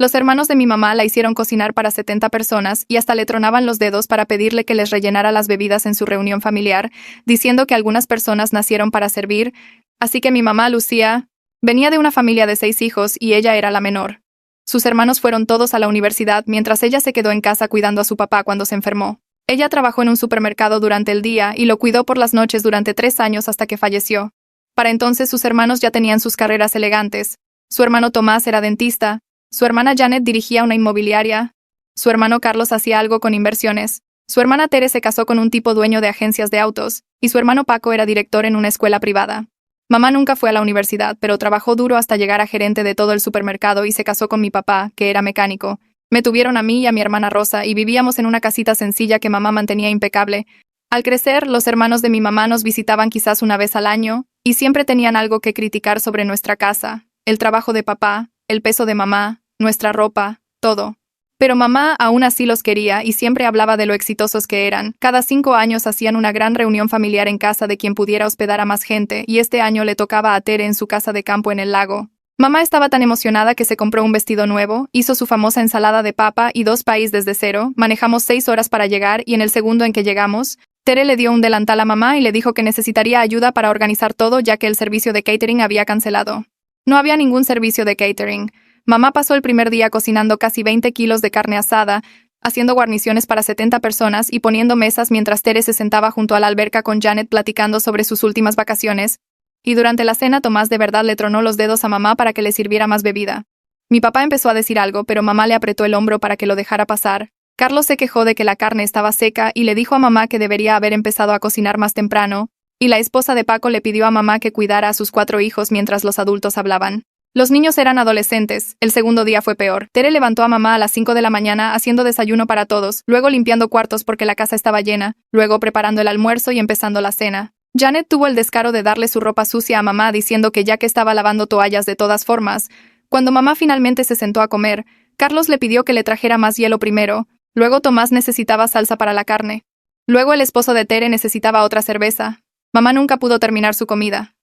Los hermanos de mi mamá la hicieron cocinar para 70 personas y hasta le tronaban los dedos para pedirle que les rellenara las bebidas en su reunión familiar, diciendo que algunas personas nacieron para servir, así que mi mamá, Lucía, venía de una familia de 6 hijos y ella era la menor. Sus hermanos fueron todos a la universidad mientras ella se quedó en casa cuidando a su papá cuando se enfermó. Ella trabajó en un supermercado durante el día y lo cuidó por las noches durante 3 años hasta que falleció. Para entonces sus hermanos ya tenían sus carreras elegantes. Su hermano Tomás era dentista, su hermana Janet dirigía una inmobiliaria, su hermano Carlos hacía algo con inversiones, su hermana Tere se casó con un tipo dueño de agencias de autos, y su hermano Paco era director en una escuela privada. Mamá nunca fue a la universidad, pero trabajó duro hasta llegar a gerente de todo el supermercado y se casó con mi papá, que era mecánico. Me tuvieron a mí y a mi hermana Rosa y vivíamos en una casita sencilla que mamá mantenía impecable. Al crecer, los hermanos de mi mamá nos visitaban quizás una vez al año, y siempre tenían algo que criticar sobre nuestra casa, el trabajo de papá, el peso de mamá, nuestra ropa, todo. Pero mamá aún así los quería y siempre hablaba de lo exitosos que eran. Cada 5 años hacían una gran reunión familiar en casa de quien pudiera hospedar a más gente, y este año le tocaba a Tere en su casa de campo en el lago. Mamá estaba tan emocionada que se compró un vestido nuevo, hizo su famosa ensalada de papa y 2 país desde cero, manejamos 6 horas para llegar y en el segundo en que llegamos, Tere le dio un delantal a mamá y le dijo que necesitaría ayuda para organizar todo ya que el servicio de catering había cancelado. No había ningún servicio de catering. Mamá pasó el primer día cocinando casi 20 kilos de carne asada, haciendo guarniciones para 70 personas y poniendo mesas mientras Tere se sentaba junto a la alberca con Janet platicando sobre sus últimas vacaciones, y durante la cena Tomás de verdad le tronó los dedos a mamá para que le sirviera más bebida. Mi papá empezó a decir algo, pero mamá le apretó el hombro para que lo dejara pasar. Carlos se quejó de que la carne estaba seca y le dijo a mamá que debería haber empezado a cocinar más temprano, y la esposa de Paco le pidió a mamá que cuidara a sus 4 hijos mientras los adultos hablaban. Los niños eran adolescentes, el segundo día fue peor. Tere levantó a mamá a las 5 de la mañana haciendo desayuno para todos, luego limpiando cuartos porque la casa estaba llena, luego preparando el almuerzo y empezando la cena. Janet tuvo el descaro de darle su ropa sucia a mamá diciendo que ya que estaba lavando toallas de todas formas. Cuando mamá finalmente se sentó a comer, Carlos le pidió que le trajera más hielo primero, luego Tomás necesitaba salsa para la carne. Luego el esposo de Tere necesitaba otra cerveza. Mamá nunca pudo terminar su comida.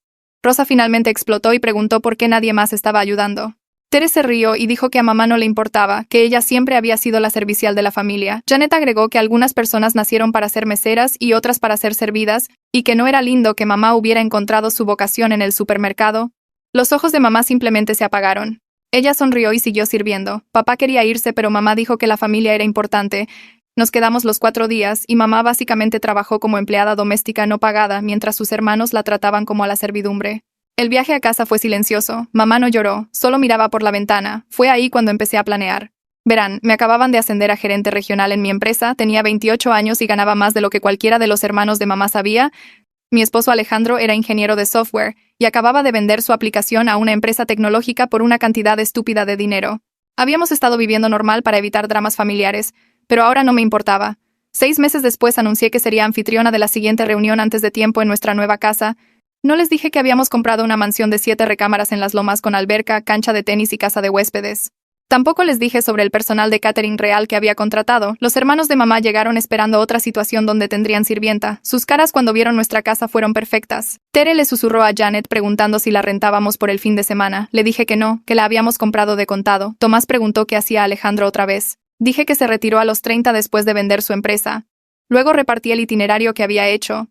Rosa finalmente explotó y preguntó por qué nadie más estaba ayudando. Tere se rió y dijo que a mamá no le importaba, que ella siempre había sido la servicial de la familia. Janet agregó que algunas personas nacieron para ser meseras y otras para ser servidas, y que no era lindo que mamá hubiera encontrado su vocación en el supermercado. Los ojos de mamá simplemente se apagaron. Ella sonrió y siguió sirviendo. Papá quería irse, pero mamá dijo que la familia era importante. Nos quedamos los 4 días y mamá básicamente trabajó como empleada doméstica no pagada mientras sus hermanos la trataban como a la servidumbre. El viaje a casa fue silencioso. Mamá no lloró, solo miraba por la ventana. Fue ahí cuando empecé a planear. Verán, me acababan de ascender a gerente regional en mi empresa, tenía 28 años y ganaba más de lo que cualquiera de los hermanos de mamá sabía. Mi esposo Alejandro era ingeniero de software y acababa de vender su aplicación a una empresa tecnológica por una cantidad estúpida de dinero. Habíamos estado viviendo normal para evitar dramas familiares, pero ahora no me importaba. 6 meses después anuncié que sería anfitriona de la siguiente reunión antes de tiempo en nuestra nueva casa. No les dije que habíamos comprado una mansión de 7 recámaras en Las Lomas con alberca, cancha de tenis y casa de huéspedes. Tampoco les dije sobre el personal de catering real que había contratado. Los hermanos de mamá llegaron esperando otra situación donde tendrían sirvienta. Sus caras cuando vieron nuestra casa fueron perfectas. Tere le susurró a Janet preguntando si la rentábamos por el fin de semana. Le dije que no, que la habíamos comprado de contado. Tomás preguntó qué hacía Alejandro otra vez. Dije que se retiró a los 30 después de vender su empresa. Luego repartí el itinerario que había hecho.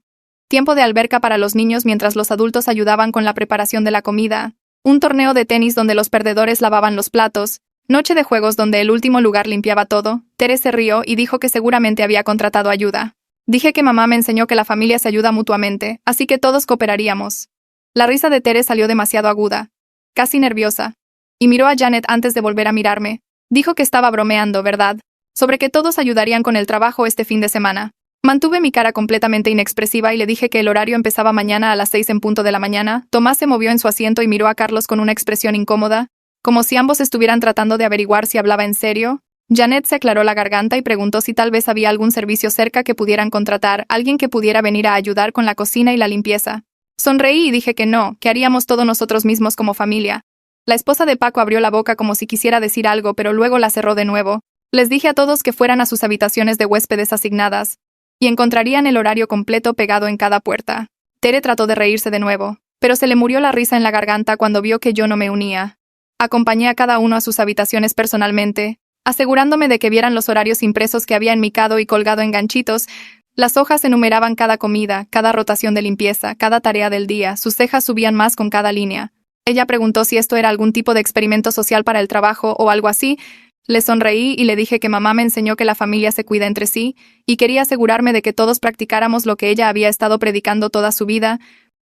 Tiempo de alberca para los niños mientras los adultos ayudaban con la preparación de la comida. Un torneo de tenis donde los perdedores lavaban los platos. Noche de juegos donde el último lugar limpiaba todo. Tere se rió y dijo que seguramente había contratado ayuda. Dije que mamá me enseñó que la familia se ayuda mutuamente, así que todos cooperaríamos. La risa de Tere salió demasiado aguda, casi nerviosa, y miró a Janet antes de volver a mirarme. Dijo que estaba bromeando, ¿verdad? Sobre que todos ayudarían con el trabajo este fin de semana. Mantuve mi cara completamente inexpresiva y le dije que el horario empezaba mañana a las 6 en punto de la mañana. Tomás se movió en su asiento y miró a Carlos con una expresión incómoda, como si ambos estuvieran tratando de averiguar si hablaba en serio. Janet se aclaró la garganta y preguntó si tal vez había algún servicio cerca que pudieran contratar, alguien que pudiera venir a ayudar con la cocina y la limpieza. Sonreí y dije que no, que haríamos todo nosotros mismos como familia. La esposa de Paco abrió la boca como si quisiera decir algo, pero luego la cerró de nuevo. Les dije a todos que fueran a sus habitaciones de huéspedes asignadas, y encontrarían el horario completo pegado en cada puerta. Tere trató de reírse de nuevo, pero se le murió la risa en la garganta cuando vio que yo no me unía. Acompañé a cada uno a sus habitaciones personalmente, asegurándome de que vieran los horarios impresos que había enmicado y colgado en ganchitos. Las hojas enumeraban cada comida, cada rotación de limpieza, cada tarea del día. Sus cejas subían más con cada línea. Ella preguntó si esto era algún tipo de experimento social para el trabajo o algo así. Le sonreí y le dije que mamá me enseñó que la familia se cuida entre sí, y quería asegurarme de que todos practicáramos lo que ella había estado predicando toda su vida.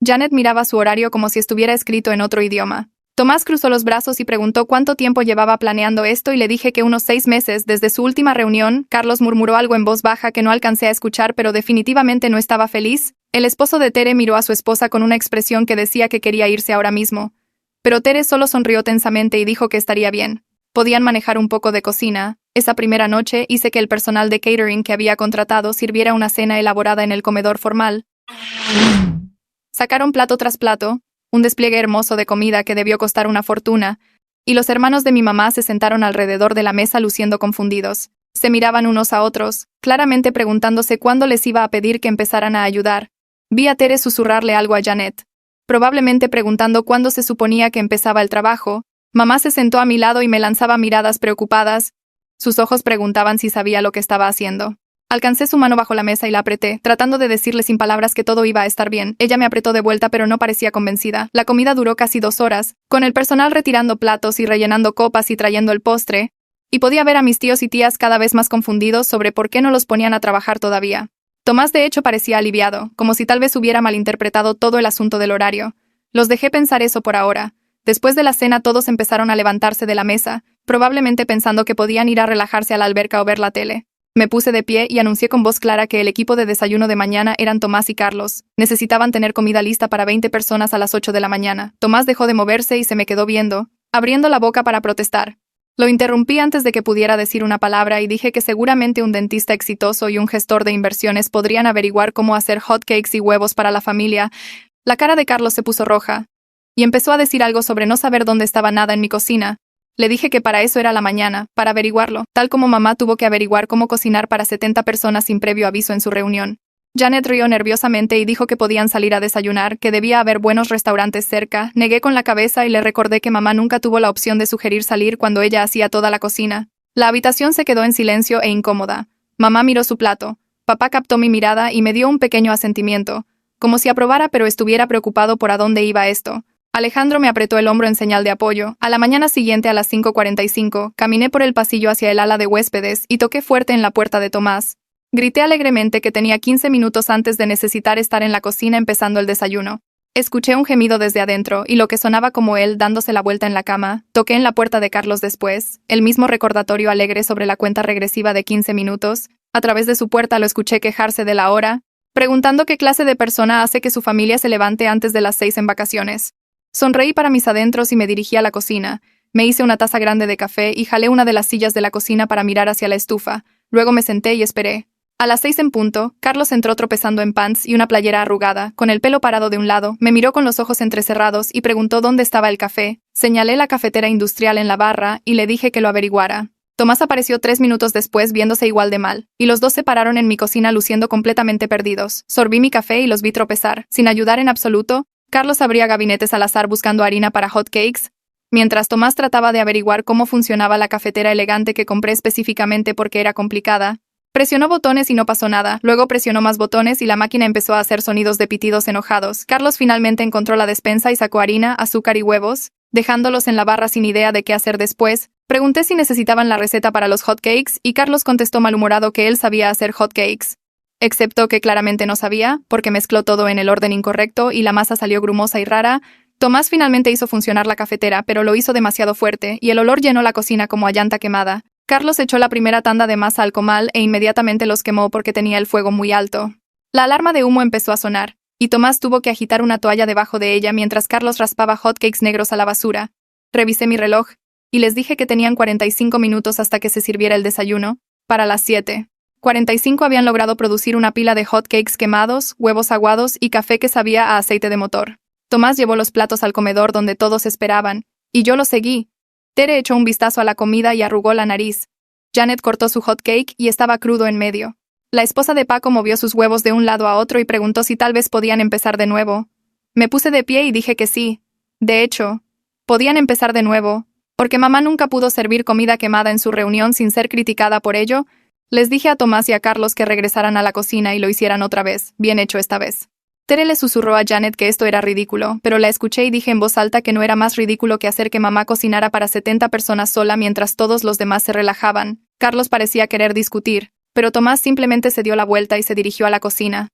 Janet miraba su horario como si estuviera escrito en otro idioma. Tomás cruzó los brazos y preguntó cuánto tiempo llevaba planeando esto y le dije que unos 6 meses desde su última reunión. Carlos murmuró algo en voz baja que no alcancé a escuchar, pero definitivamente no estaba feliz. El esposo de Tere miró a su esposa con una expresión que decía que quería irse ahora mismo. Pero Tere solo sonrió tensamente y dijo que estaría bien. Podían manejar un poco de cocina. Esa primera noche hice que el personal de catering que había contratado sirviera una cena elaborada en el comedor formal. Sacaron plato tras plato, un despliegue hermoso de comida que debió costar una fortuna, y los hermanos de mi mamá se sentaron alrededor de la mesa luciendo confundidos. Se miraban unos a otros, claramente preguntándose cuándo les iba a pedir que empezaran a ayudar. Vi a Tere susurrarle algo a Janet, probablemente preguntando cuándo se suponía que empezaba el trabajo. Mamá se sentó a mi lado y me lanzaba miradas preocupadas. Sus ojos preguntaban si sabía lo que estaba haciendo. Alcancé su mano bajo la mesa y la apreté, tratando de decirle sin palabras que todo iba a estar bien. Ella me apretó de vuelta, pero no parecía convencida. La comida duró casi 2 horas, con el personal retirando platos y rellenando copas y trayendo el postre, y podía ver a mis tíos y tías cada vez más confundidos sobre por qué no los ponían a trabajar todavía. Tomás de hecho parecía aliviado, como si tal vez hubiera malinterpretado todo el asunto del horario. Los dejé pensar eso por ahora. Después de la cena todos empezaron a levantarse de la mesa, probablemente pensando que podían ir a relajarse a la alberca o ver la tele. Me puse de pie y anuncié con voz clara que el equipo de desayuno de mañana eran Tomás y Carlos. Necesitaban tener comida lista para 20 personas a las 8 de la mañana. Tomás dejó de moverse y se me quedó viendo, abriendo la boca para protestar. Lo interrumpí antes de que pudiera decir una palabra y dije que seguramente un dentista exitoso y un gestor de inversiones podrían averiguar cómo hacer hotcakes y huevos para la familia. La cara de Carlos se puso roja, y empezó a decir algo sobre no saber dónde estaba nada en mi cocina. Le dije que para eso era la mañana, para averiguarlo, tal como mamá tuvo que averiguar cómo cocinar para 70 personas sin previo aviso en su reunión. Janet rió nerviosamente y dijo que podían salir a desayunar, que debía haber buenos restaurantes cerca. Negué con la cabeza y le recordé que mamá nunca tuvo la opción de sugerir salir cuando ella hacía toda la cocina. La habitación se quedó en silencio e incómoda. Mamá miró su plato. Papá captó mi mirada y me dio un pequeño asentimiento, como si aprobara pero estuviera preocupado por a dónde iba esto. Alejandro me apretó el hombro en señal de apoyo. A la mañana siguiente a las 5:45, caminé por el pasillo hacia el ala de huéspedes y toqué fuerte en la puerta de Tomás. Grité alegremente que tenía 15 minutos antes de necesitar estar en la cocina empezando el desayuno. Escuché un gemido desde adentro y lo que sonaba como él dándose la vuelta en la cama. Toqué en la puerta de Carlos después, el mismo recordatorio alegre sobre la cuenta regresiva de 15 minutos. A través de su puerta lo escuché quejarse de la hora, preguntando qué clase de persona hace que su familia se levante antes de las 6 en vacaciones. Sonreí para mis adentros y me dirigí a la cocina. Me hice una taza grande de café y jalé una de las sillas de la cocina para mirar hacia la estufa. Luego me senté y esperé. A las 6 en punto, Carlos entró tropezando en pants y una playera arrugada, con el pelo parado de un lado, me miró con los ojos entrecerrados y preguntó dónde estaba el café. Señalé la cafetera industrial en la barra y le dije que lo averiguara. Tomás apareció 3 minutos después viéndose igual de mal, y los dos se pararon en mi cocina luciendo completamente perdidos. Sorbí mi café y los vi tropezar, sin ayudar en absoluto. Carlos abría gabinetes al azar buscando harina para hotcakes, mientras Tomás trataba de averiguar cómo funcionaba la cafetera elegante que compré específicamente porque era complicada. Presionó botones y no pasó nada, luego presionó más botones y la máquina empezó a hacer sonidos de pitidos enojados. Carlos finalmente encontró la despensa y sacó harina, azúcar y huevos, dejándolos en la barra sin idea de qué hacer después. Pregunté si necesitaban la receta para los hotcakes y Carlos contestó malhumorado que él sabía hacer hotcakes. Excepto que claramente no sabía, porque mezcló todo en el orden incorrecto y la masa salió grumosa y rara. Tomás finalmente hizo funcionar la cafetera, pero lo hizo demasiado fuerte, y el olor llenó la cocina como a llanta quemada. Carlos echó la primera tanda de masa al comal e inmediatamente los quemó porque tenía el fuego muy alto. La alarma de humo empezó a sonar, y Tomás tuvo que agitar una toalla debajo de ella mientras Carlos raspaba hotcakes negros a la basura. Revisé mi reloj, y les dije que tenían 45 minutos hasta que se sirviera el desayuno, para las 7. 45 habían logrado producir una pila de hotcakes quemados, huevos aguados y café que sabía a aceite de motor. Tomás llevó los platos al comedor donde todos esperaban, y yo lo seguí. Tere echó un vistazo a la comida y arrugó la nariz. Janet cortó su hotcake y estaba crudo en medio. La esposa de Paco movió sus huevos de un lado a otro y preguntó si tal vez podían empezar de nuevo. Me puse de pie y dije que sí. De hecho, podían empezar de nuevo. Porque mamá nunca pudo servir comida quemada en su reunión sin ser criticada por ello, les dije a Tomás y a Carlos que regresaran a la cocina y lo hicieran otra vez, bien hecho esta vez. Tere le susurró a Janet que esto era ridículo, pero la escuché y dije en voz alta que no era más ridículo que hacer que mamá cocinara para 70 personas sola mientras todos los demás se relajaban. Carlos parecía querer discutir, pero Tomás simplemente se dio la vuelta y se dirigió a la cocina.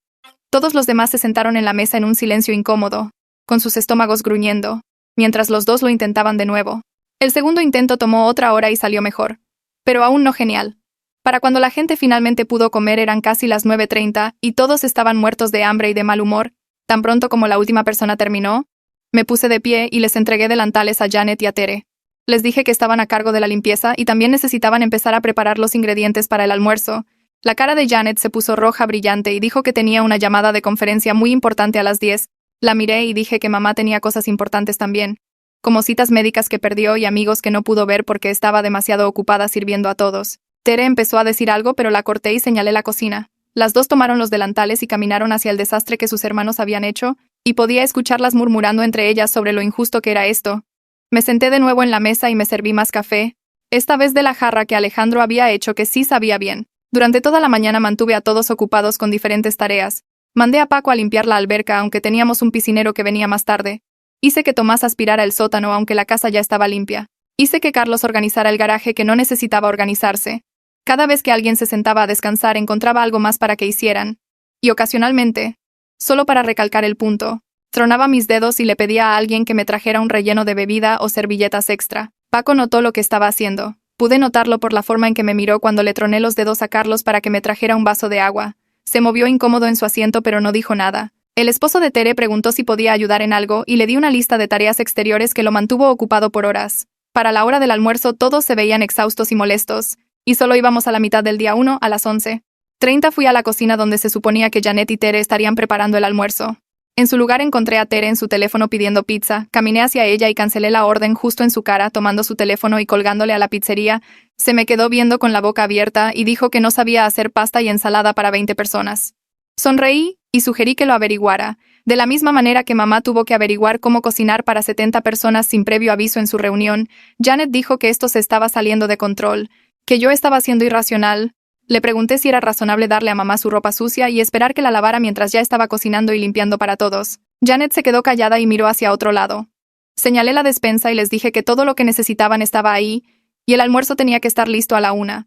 Todos los demás se sentaron en la mesa en un silencio incómodo, con sus estómagos gruñendo, mientras los dos lo intentaban de nuevo. El segundo intento tomó otra hora y salió mejor, pero aún no genial. Para cuando la gente finalmente pudo comer eran casi las 9:30 y todos estaban muertos de hambre y de mal humor. Tan pronto como la última persona terminó, me puse de pie y les entregué delantales a Janet y a Tere. Les dije que estaban a cargo de la limpieza y también necesitaban empezar a preparar los ingredientes para el almuerzo. La cara de Janet se puso roja brillante y dijo que tenía una llamada de conferencia muy importante a las 10. La miré y dije que mamá tenía cosas importantes también, como citas médicas que perdió y amigos que no pudo ver porque estaba demasiado ocupada sirviendo a todos. Tere empezó a decir algo, pero la corté y señalé la cocina. Las dos tomaron los delantales y caminaron hacia el desastre que sus hermanos habían hecho, y podía escucharlas murmurando entre ellas sobre lo injusto que era esto. Me senté de nuevo en la mesa y me serví más café, esta vez de la jarra que Alejandro había hecho que sí sabía bien. Durante toda la mañana mantuve a todos ocupados con diferentes tareas. Mandé a Paco a limpiar la alberca aunque teníamos un piscinero que venía más tarde. Hice que Tomás aspirara el sótano aunque la casa ya estaba limpia. Hice que Carlos organizara el garaje que no necesitaba organizarse. Cada vez que alguien se sentaba a descansar encontraba algo más para que hicieran. Y ocasionalmente, solo para recalcar el punto, tronaba mis dedos y le pedía a alguien que me trajera un relleno de bebida o servilletas extra. Paco notó lo que estaba haciendo. Pude notarlo por la forma en que me miró cuando le troné los dedos a Carlos para que me trajera un vaso de agua. Se movió incómodo en su asiento pero no dijo nada. El esposo de Tere preguntó si podía ayudar en algo y le di una lista de tareas exteriores que lo mantuvo ocupado por horas. Para la hora del almuerzo todos se veían exhaustos y molestos. Y solo íbamos a la mitad del día 1, a las 11:30 fui a la cocina donde se suponía que Janet y Tere estarían preparando el almuerzo. En su lugar encontré a Tere en su teléfono pidiendo pizza, caminé hacia ella y cancelé la orden justo en su cara, tomando su teléfono y colgándole a la pizzería. Se me quedó viendo con la boca abierta y dijo que no sabía hacer pasta y ensalada para 20 personas. Sonreí y sugerí que lo averiguara, de la misma manera que mamá tuvo que averiguar cómo cocinar para 70 personas sin previo aviso en su reunión. Janet dijo que esto se estaba saliendo de control, que yo estaba siendo irracional. Le pregunté si era razonable darle a mamá su ropa sucia y esperar que la lavara mientras ya estaba cocinando y limpiando para todos. Janet se quedó callada y miró hacia otro lado. Señalé la despensa y les dije que todo lo que necesitaban estaba ahí, y el almuerzo tenía que estar listo a la 1.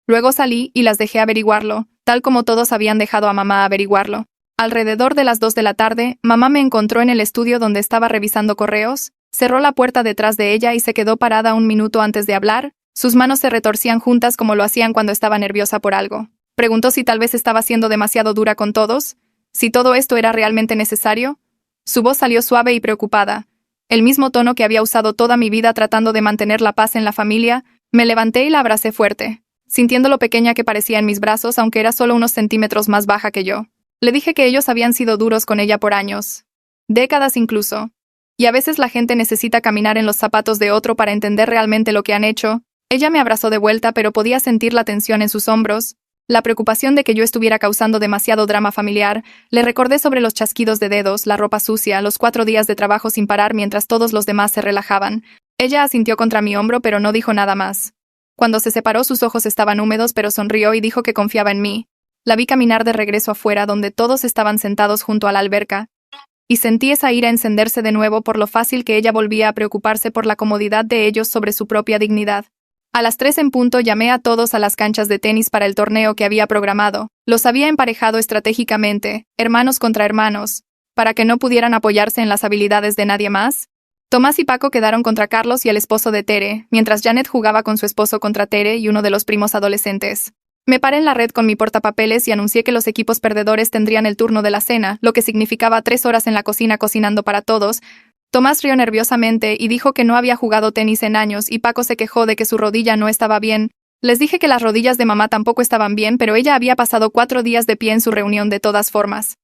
Luego salí y las dejé averiguarlo, tal como todos habían dejado a mamá averiguarlo. Alrededor de las 2 de la tarde, mamá me encontró en el estudio donde estaba revisando correos, cerró la puerta detrás de ella y se quedó parada un minuto antes de hablar. Sus manos se retorcían juntas como lo hacían cuando estaba nerviosa por algo. Preguntó si tal vez estaba siendo demasiado dura con todos, si todo esto era realmente necesario. Su voz salió suave y preocupada, el mismo tono que había usado toda mi vida tratando de mantener la paz en la familia. Me levanté y la abracé fuerte, sintiendo lo pequeña que parecía en mis brazos aunque era solo unos centímetros más baja que yo. Le dije que ellos habían sido duros con ella por años, décadas incluso, y a veces la gente necesita caminar en los zapatos de otro para entender realmente lo que han hecho. Ella me abrazó de vuelta pero podía sentir la tensión en sus hombros, la preocupación de que yo estuviera causando demasiado drama familiar. Le recordé sobre los chasquidos de dedos, la ropa sucia, los 4 días de trabajo sin parar mientras todos los demás se relajaban. Ella asintió contra mi hombro pero no dijo nada más. Cuando se separó sus ojos estaban húmedos pero sonrió y dijo que confiaba en mí. La vi caminar de regreso afuera donde todos estaban sentados junto a la alberca, y sentí esa ira encenderse de nuevo por lo fácil que ella volvía a preocuparse por la comodidad de ellos sobre su propia dignidad. A las 3 en punto llamé a todos a las canchas de tenis para el torneo que había programado. Los había emparejado estratégicamente, hermanos contra hermanos, para que no pudieran apoyarse en las habilidades de nadie más. Tomás y Paco quedaron contra Carlos y el esposo de Tere, mientras Janet jugaba con su esposo contra Tere y uno de los primos adolescentes. Me paré en la red con mi portapapeles y anuncié que los equipos perdedores tendrían el turno de la cena, lo que significaba 3 horas en la cocina cocinando para todos. Tomás rió nerviosamente y dijo que no había jugado tenis en años y Paco se quejó de que su rodilla no estaba bien. Les dije que las rodillas de mamá tampoco estaban bien, pero ella había pasado 4 días de pie en su reunión de todas formas.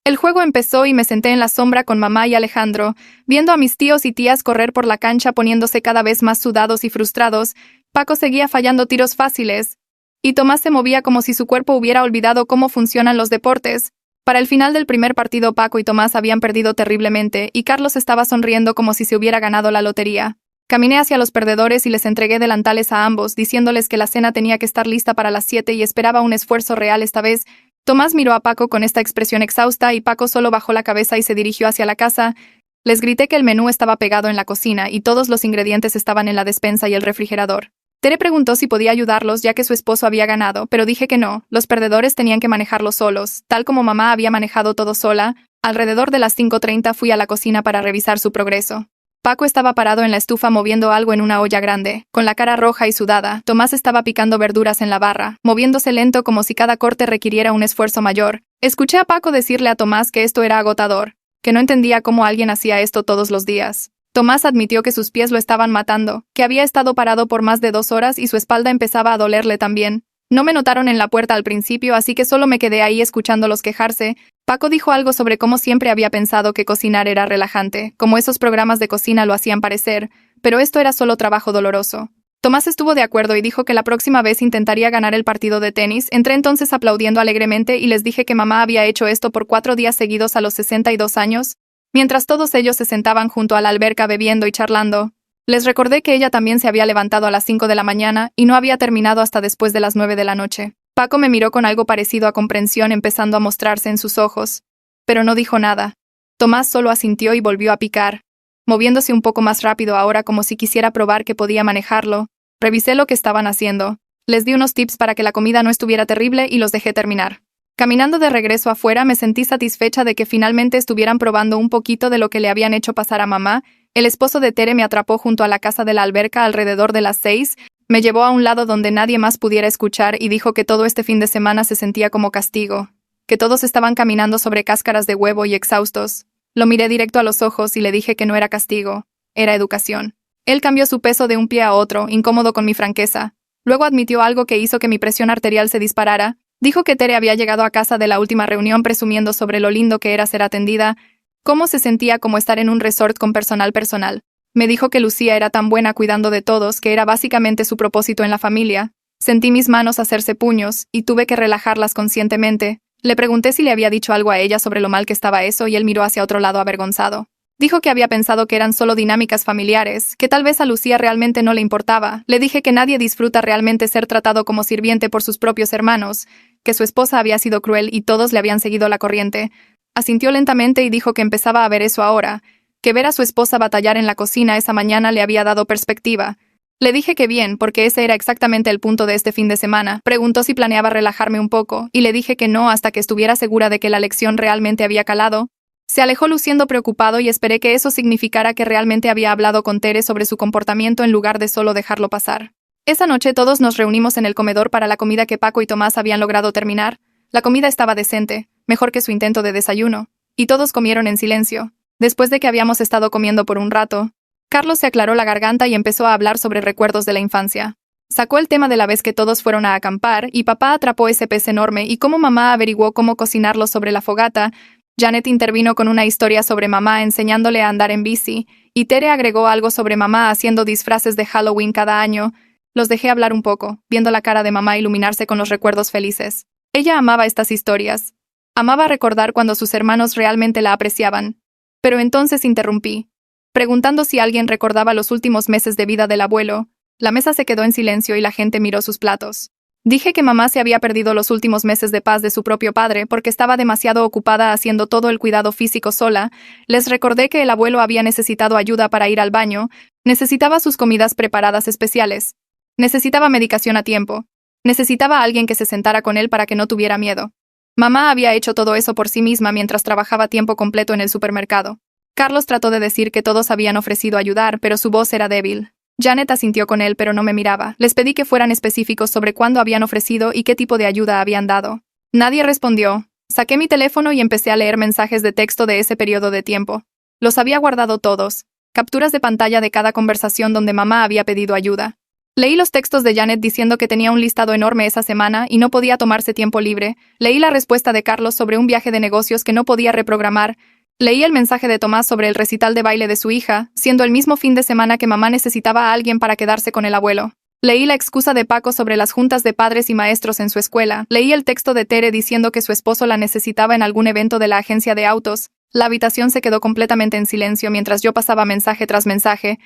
El juego empezó y me senté en la sombra con mamá y Alejandro, viendo a mis tíos y tías correr por la cancha poniéndose cada vez más sudados y frustrados. Paco seguía fallando tiros fáciles, y Tomás se movía como si su cuerpo hubiera olvidado cómo funcionan los deportes. Para el final del primer partido Paco y Tomás habían perdido terriblemente y Carlos estaba sonriendo como si se hubiera ganado la lotería. Caminé hacia los perdedores y les entregué delantales a ambos, diciéndoles que la cena tenía que estar lista para las 7 y esperaba un esfuerzo real esta vez. Tomás miró a Paco con esta expresión exhausta y Paco solo bajó la cabeza y se dirigió hacia la casa. Les grité que el menú estaba pegado en la cocina y todos los ingredientes estaban en la despensa y el refrigerador. Tere preguntó si podía ayudarlos ya que su esposo había ganado, pero dije que no, los perdedores tenían que manejarlo solos, tal como mamá había manejado todo sola. Alrededor de las 5:30 fui a la cocina para revisar su progreso. Paco estaba parado en la estufa moviendo algo en una olla grande, con la cara roja y sudada. Tomás estaba picando verduras en la barra, moviéndose lento como si cada corte requiriera un esfuerzo mayor. Escuché a Paco decirle a Tomás que esto era agotador, que no entendía cómo alguien hacía esto todos los días. Tomás admitió que sus pies lo estaban matando, que había estado parado por más de 2 horas y su espalda empezaba a dolerle también. No me notaron en la puerta al principio, así que solo me quedé ahí escuchándolos quejarse. Paco dijo algo sobre cómo siempre había pensado que cocinar era relajante, como esos programas de cocina lo hacían parecer, pero esto era solo trabajo doloroso. Tomás estuvo de acuerdo y dijo que la próxima vez intentaría ganar el partido de tenis. Entré entonces aplaudiendo alegremente y les dije que mamá había hecho esto por 4 días seguidos a los 62 años. Mientras todos ellos se sentaban junto a la alberca bebiendo y charlando, les recordé que ella también se había levantado a las 5 de la mañana y no había terminado hasta después de las 9 de la noche. Paco me miró con algo parecido a comprensión empezando a mostrarse en sus ojos, pero no dijo nada. Tomás solo asintió y volvió a picar, moviéndose un poco más rápido ahora como si quisiera probar que podía manejarlo. Revisé lo que estaban haciendo. Les di unos tips para que la comida no estuviera terrible y los dejé terminar. Caminando de regreso afuera me sentí satisfecha de que finalmente estuvieran probando un poquito de lo que le habían hecho pasar a mamá. El esposo de Tere me atrapó junto a la casa de la alberca alrededor de las 6, me llevó a un lado donde nadie más pudiera escuchar y dijo que todo este fin de semana se sentía como castigo, que todos estaban caminando sobre cáscaras de huevo y exhaustos. Lo miré directo a los ojos y le dije que no era castigo, era educación. Él cambió su peso de un pie a otro, incómodo con mi franqueza. Luego admitió algo que hizo que mi presión arterial se disparara. Dijo que Tere había llegado a casa de la última reunión presumiendo sobre lo lindo que era ser atendida, cómo se sentía como estar en un resort con personal. Me dijo que Lucía era tan buena cuidando de todos que era básicamente su propósito en la familia. Sentí mis manos hacerse puños y tuve que relajarlas conscientemente. Le pregunté si le había dicho algo a ella sobre lo mal que estaba eso y él miró hacia otro lado avergonzado. Dijo que había pensado que eran solo dinámicas familiares, que tal vez a Lucía realmente no le importaba. Le dije que nadie disfruta realmente ser tratado como sirviente por sus propios hermanos, que su esposa había sido cruel y todos le habían seguido la corriente. Asintió lentamente y dijo que empezaba a ver eso ahora, que ver a su esposa batallar en la cocina esa mañana le había dado perspectiva. Le dije que bien, porque ese era exactamente el punto de este fin de semana. Preguntó si planeaba relajarme un poco, y le dije que no hasta que estuviera segura de que la lección realmente había calado. Se alejó luciendo preocupado y esperé que eso significara que realmente había hablado con Tere sobre su comportamiento en lugar de solo dejarlo pasar. Esa noche todos nos reunimos en el comedor para la comida que Paco y Tomás habían logrado terminar. La comida estaba decente, mejor que su intento de desayuno, y todos comieron en silencio. Después de que habíamos estado comiendo por un rato, Carlos se aclaró la garganta y empezó a hablar sobre recuerdos de la infancia. Sacó el tema de la vez que todos fueron a acampar y papá atrapó ese pez enorme y cómo mamá averiguó cómo cocinarlo sobre la fogata. Janet intervino con una historia sobre mamá enseñándole a andar en bici, y Tere agregó algo sobre mamá haciendo disfraces de Halloween cada año. Los dejé hablar un poco, viendo la cara de mamá iluminarse con los recuerdos felices. Ella amaba estas historias. Amaba recordar cuando sus hermanos realmente la apreciaban. Pero entonces interrumpí, preguntando si alguien recordaba los últimos meses de vida del abuelo. La mesa se quedó en silencio y la gente miró sus platos. Dije que mamá se había perdido los últimos meses de paz de su propio padre porque estaba demasiado ocupada haciendo todo el cuidado físico sola. Les recordé que el abuelo había necesitado ayuda para ir al baño, necesitaba sus comidas preparadas especiales, necesitaba medicación a tiempo, necesitaba a alguien que se sentara con él para que no tuviera miedo. Mamá había hecho todo eso por sí misma mientras trabajaba tiempo completo en el supermercado. Carlos trató de decir que todos habían ofrecido ayudar, pero su voz era débil. Janet asintió con él, pero no me miraba. Les pedí que fueran específicos sobre cuándo habían ofrecido y qué tipo de ayuda habían dado. Nadie respondió. Saqué mi teléfono y empecé a leer mensajes de texto de ese periodo de tiempo. Los había guardado todos. Capturas de pantalla de cada conversación donde mamá había pedido ayuda. Leí los textos de Janet diciendo que tenía un listado enorme esa semana y no podía tomarse tiempo libre. Leí la respuesta de Carlos sobre un viaje de negocios que no podía reprogramar. Leí el mensaje de Tomás sobre el recital de baile de su hija, siendo el mismo fin de semana que mamá necesitaba a alguien para quedarse con el abuelo. Leí la excusa de Paco sobre las juntas de padres y maestros en su escuela. Leí el texto de Tere diciendo que su esposo la necesitaba en algún evento de la agencia de autos. La habitación se quedó completamente en silencio mientras yo pasaba mensaje tras mensaje.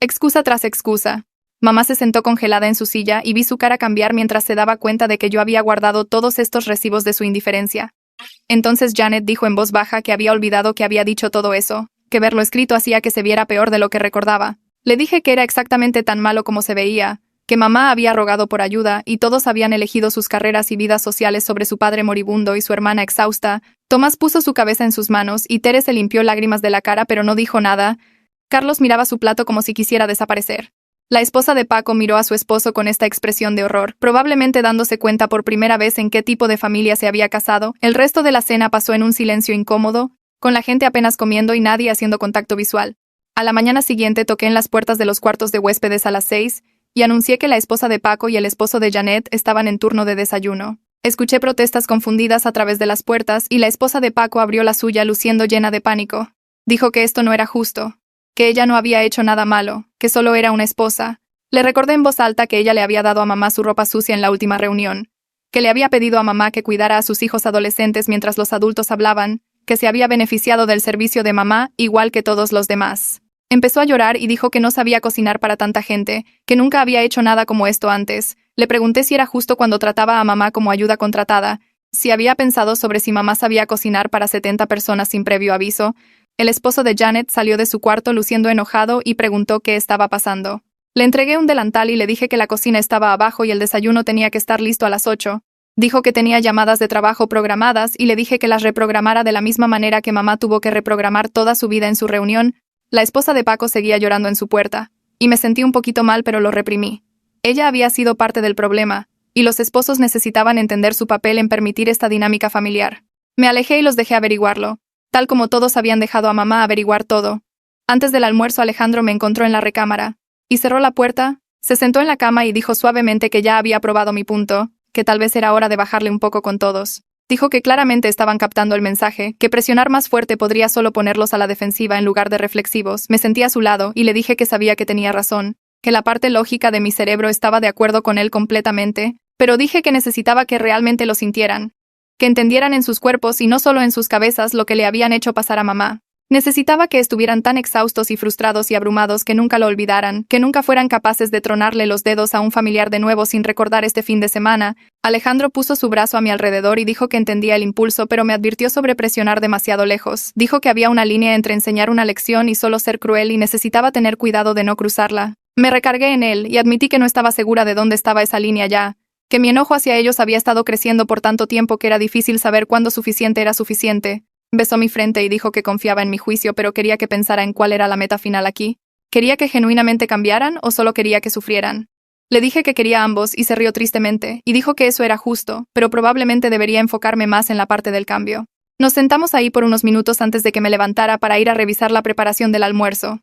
Excusa tras excusa. Mamá se sentó congelada en su silla y vi su cara cambiar mientras se daba cuenta de que yo había guardado todos estos recibos de su indiferencia. Entonces Janet dijo en voz baja que había olvidado que había dicho todo eso, que verlo escrito hacía que se viera peor de lo que recordaba. Le dije que era exactamente tan malo como se veía, que mamá había rogado por ayuda y todos habían elegido sus carreras y vidas sociales sobre su padre moribundo y su hermana exhausta. Tomás puso su cabeza en sus manos y Tere se limpió lágrimas de la cara pero no dijo nada. Carlos miraba su plato como si quisiera desaparecer. La esposa de Paco miró a su esposo con esta expresión de horror, probablemente dándose cuenta por primera vez en qué tipo de familia se había casado. El resto de la cena pasó en un silencio incómodo, con la gente apenas comiendo y nadie haciendo contacto visual. A la mañana siguiente toqué en las puertas de los cuartos de huéspedes a las 6 y anuncié que la esposa de Paco y el esposo de Janet estaban en turno de desayuno. Escuché protestas confundidas a través de las puertas y la esposa de Paco abrió la suya luciendo llena de pánico. Dijo que esto no era justo, que ella no había hecho nada malo, que solo era una esposa. Le recordé en voz alta que ella le había dado a mamá su ropa sucia en la última reunión, que le había pedido a mamá que cuidara a sus hijos adolescentes mientras los adultos hablaban, que se había beneficiado del servicio de mamá igual que todos los demás. Empezó a llorar y dijo que no sabía cocinar para tanta gente, que nunca había hecho nada como esto antes. Le pregunté si era justo cuando trataba a mamá como ayuda contratada, si había pensado sobre si mamá sabía cocinar para 70 personas sin previo aviso. El esposo de Janet salió de su cuarto luciendo enojado y preguntó qué estaba pasando. Le entregué un delantal y le dije que la cocina estaba abajo y el desayuno tenía que estar listo a las 8. Dijo que tenía llamadas de trabajo programadas y le dije que las reprogramara de la misma manera que mamá tuvo que reprogramar toda su vida en su reunión. La esposa de Paco seguía llorando en su puerta, y me sentí un poquito mal pero lo reprimí. Ella había sido parte del problema, y los esposos necesitaban entender su papel en permitir esta dinámica familiar. Me alejé y los dejé averiguarlo, tal como todos habían dejado a mamá averiguar todo. Antes del almuerzo Alejandro me encontró en la recámara, y cerró la puerta, se sentó en la cama y dijo suavemente que ya había probado mi punto, que tal vez era hora de bajarle un poco con todos. Dijo que claramente estaban captando el mensaje, que presionar más fuerte podría solo ponerlos a la defensiva en lugar de reflexivos. Me sentí a su lado y le dije que sabía que tenía razón, que la parte lógica de mi cerebro estaba de acuerdo con él completamente, pero dije que necesitaba que realmente lo sintieran, que entendieran en sus cuerpos y no solo en sus cabezas lo que le habían hecho pasar a mamá. Necesitaba que estuvieran tan exhaustos y frustrados y abrumados que nunca lo olvidaran, que nunca fueran capaces de tronarle los dedos a un familiar de nuevo sin recordar este fin de semana. Alejandro puso su brazo a mi alrededor y dijo que entendía el impulso, pero me advirtió sobre presionar demasiado lejos. Dijo que había una línea entre enseñar una lección y solo ser cruel y necesitaba tener cuidado de no cruzarla. Me recargué en él y admití que no estaba segura de dónde estaba esa línea ya, que mi enojo hacia ellos había estado creciendo por tanto tiempo que era difícil saber cuándo suficiente era suficiente. Besó mi frente y dijo que confiaba en mi juicio, pero quería que pensara en cuál era la meta final aquí. ¿Quería que genuinamente cambiaran o solo quería que sufrieran? Le dije que quería ambos y se rió tristemente, y dijo que eso era justo, pero probablemente debería enfocarme más en la parte del cambio. Nos sentamos ahí por unos minutos antes de que me levantara para ir a revisar la preparación del almuerzo.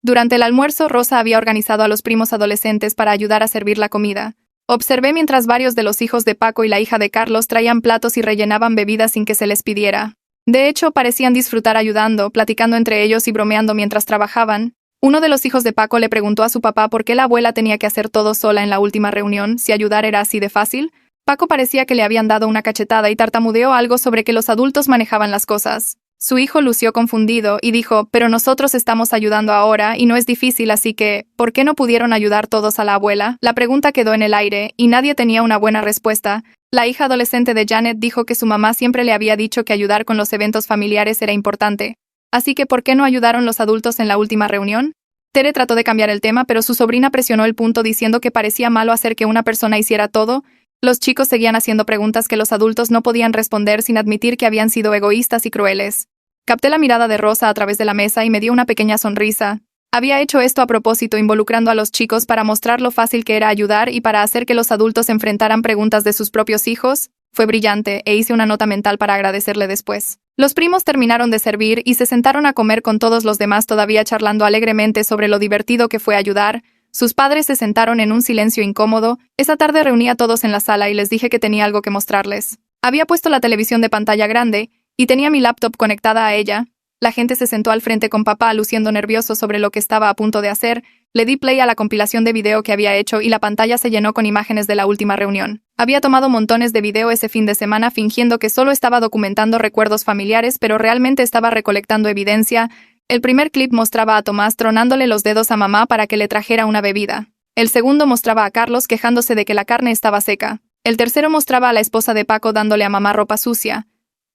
Durante el almuerzo, Rosa había organizado a los primos adolescentes para ayudar a servir la comida. Observé mientras varios de los hijos de Paco y la hija de Carlos traían platos y rellenaban bebidas sin que se les pidiera. De hecho, parecían disfrutar ayudando, platicando entre ellos y bromeando mientras trabajaban. Uno de los hijos de Paco le preguntó a su papá por qué la abuela tenía que hacer todo sola en la última reunión, si ayudar era así de fácil. Paco parecía que le habían dado una cachetada y tartamudeó algo sobre que los adultos manejaban las cosas. Su hijo lució confundido y dijo, pero nosotros estamos ayudando ahora y no es difícil, así que, ¿por qué no pudieron ayudar todos a la abuela? La pregunta quedó en el aire y nadie tenía una buena respuesta. La hija adolescente de Janet dijo que su mamá siempre le había dicho que ayudar con los eventos familiares era importante. Así que, ¿por qué no ayudaron los adultos en la última reunión? Tere trató de cambiar el tema, pero su sobrina presionó el punto diciendo que parecía malo hacer que una persona hiciera todo. Los chicos seguían haciendo preguntas que los adultos no podían responder sin admitir que habían sido egoístas y crueles. Capté la mirada de Rosa a través de la mesa y me dio una pequeña sonrisa. Había hecho esto a propósito, involucrando a los chicos para mostrar lo fácil que era ayudar y para hacer que los adultos enfrentaran preguntas de sus propios hijos. Fue brillante, e hice una nota mental para agradecerle después. Los primos terminaron de servir y se sentaron a comer con todos los demás todavía charlando alegremente sobre lo divertido que fue ayudar. Sus padres se sentaron en un silencio incómodo. Esa tarde reuní a todos en la sala y les dije que tenía algo que mostrarles. Había puesto la televisión de pantalla grande y tenía mi laptop conectada a ella. La gente se sentó al frente con papá luciendo nervioso sobre lo que estaba a punto de hacer. Le di play a la compilación de video que había hecho y la pantalla se llenó con imágenes de la última reunión. Había tomado montones de video ese fin de semana fingiendo que solo estaba documentando recuerdos familiares, pero realmente estaba recolectando evidencia. El primer clip mostraba a Tomás tronándole los dedos a mamá para que le trajera una bebida. El segundo mostraba a Carlos quejándose de que la carne estaba seca. El tercero mostraba a la esposa de Paco dándole a mamá ropa sucia.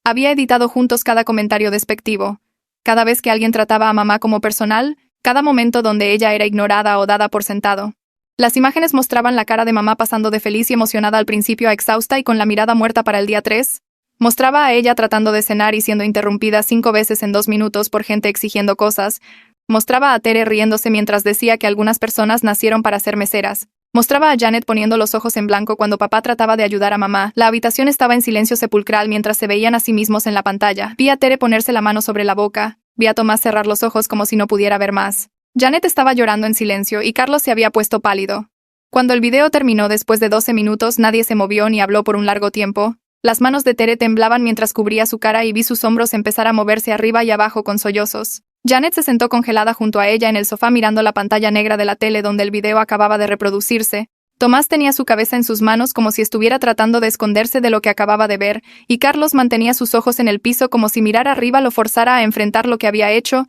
Había editado juntos cada comentario despectivo. Cada vez que alguien trataba a mamá como personal, cada momento donde ella era ignorada o dada por sentado. Las imágenes mostraban la cara de mamá pasando de feliz y emocionada al principio a exhausta y con la mirada muerta para el día 3. Mostraba a ella tratando de cenar y siendo interrumpida 5 veces en 2 minutos por gente exigiendo cosas. Mostraba a Tere riéndose mientras decía que algunas personas nacieron para ser meseras. Mostraba a Janet poniendo los ojos en blanco cuando papá trataba de ayudar a mamá. La habitación estaba en silencio sepulcral mientras se veían a sí mismos en la pantalla. Vi a Tere ponerse la mano sobre la boca. Vi a Tomás cerrar los ojos como si no pudiera ver más. Janet estaba llorando en silencio y Carlos se había puesto pálido. Cuando el video terminó después de 12 minutos, nadie se movió ni habló por un largo tiempo. Las manos de Tere temblaban mientras cubría su cara y vi sus hombros empezar a moverse arriba y abajo con sollozos. Janet se sentó congelada junto a ella en el sofá mirando la pantalla negra de la tele donde el video acababa de reproducirse. Tomás tenía su cabeza en sus manos como si estuviera tratando de esconderse de lo que acababa de ver, y Carlos mantenía sus ojos en el piso como si mirar arriba lo forzara a enfrentar lo que había hecho.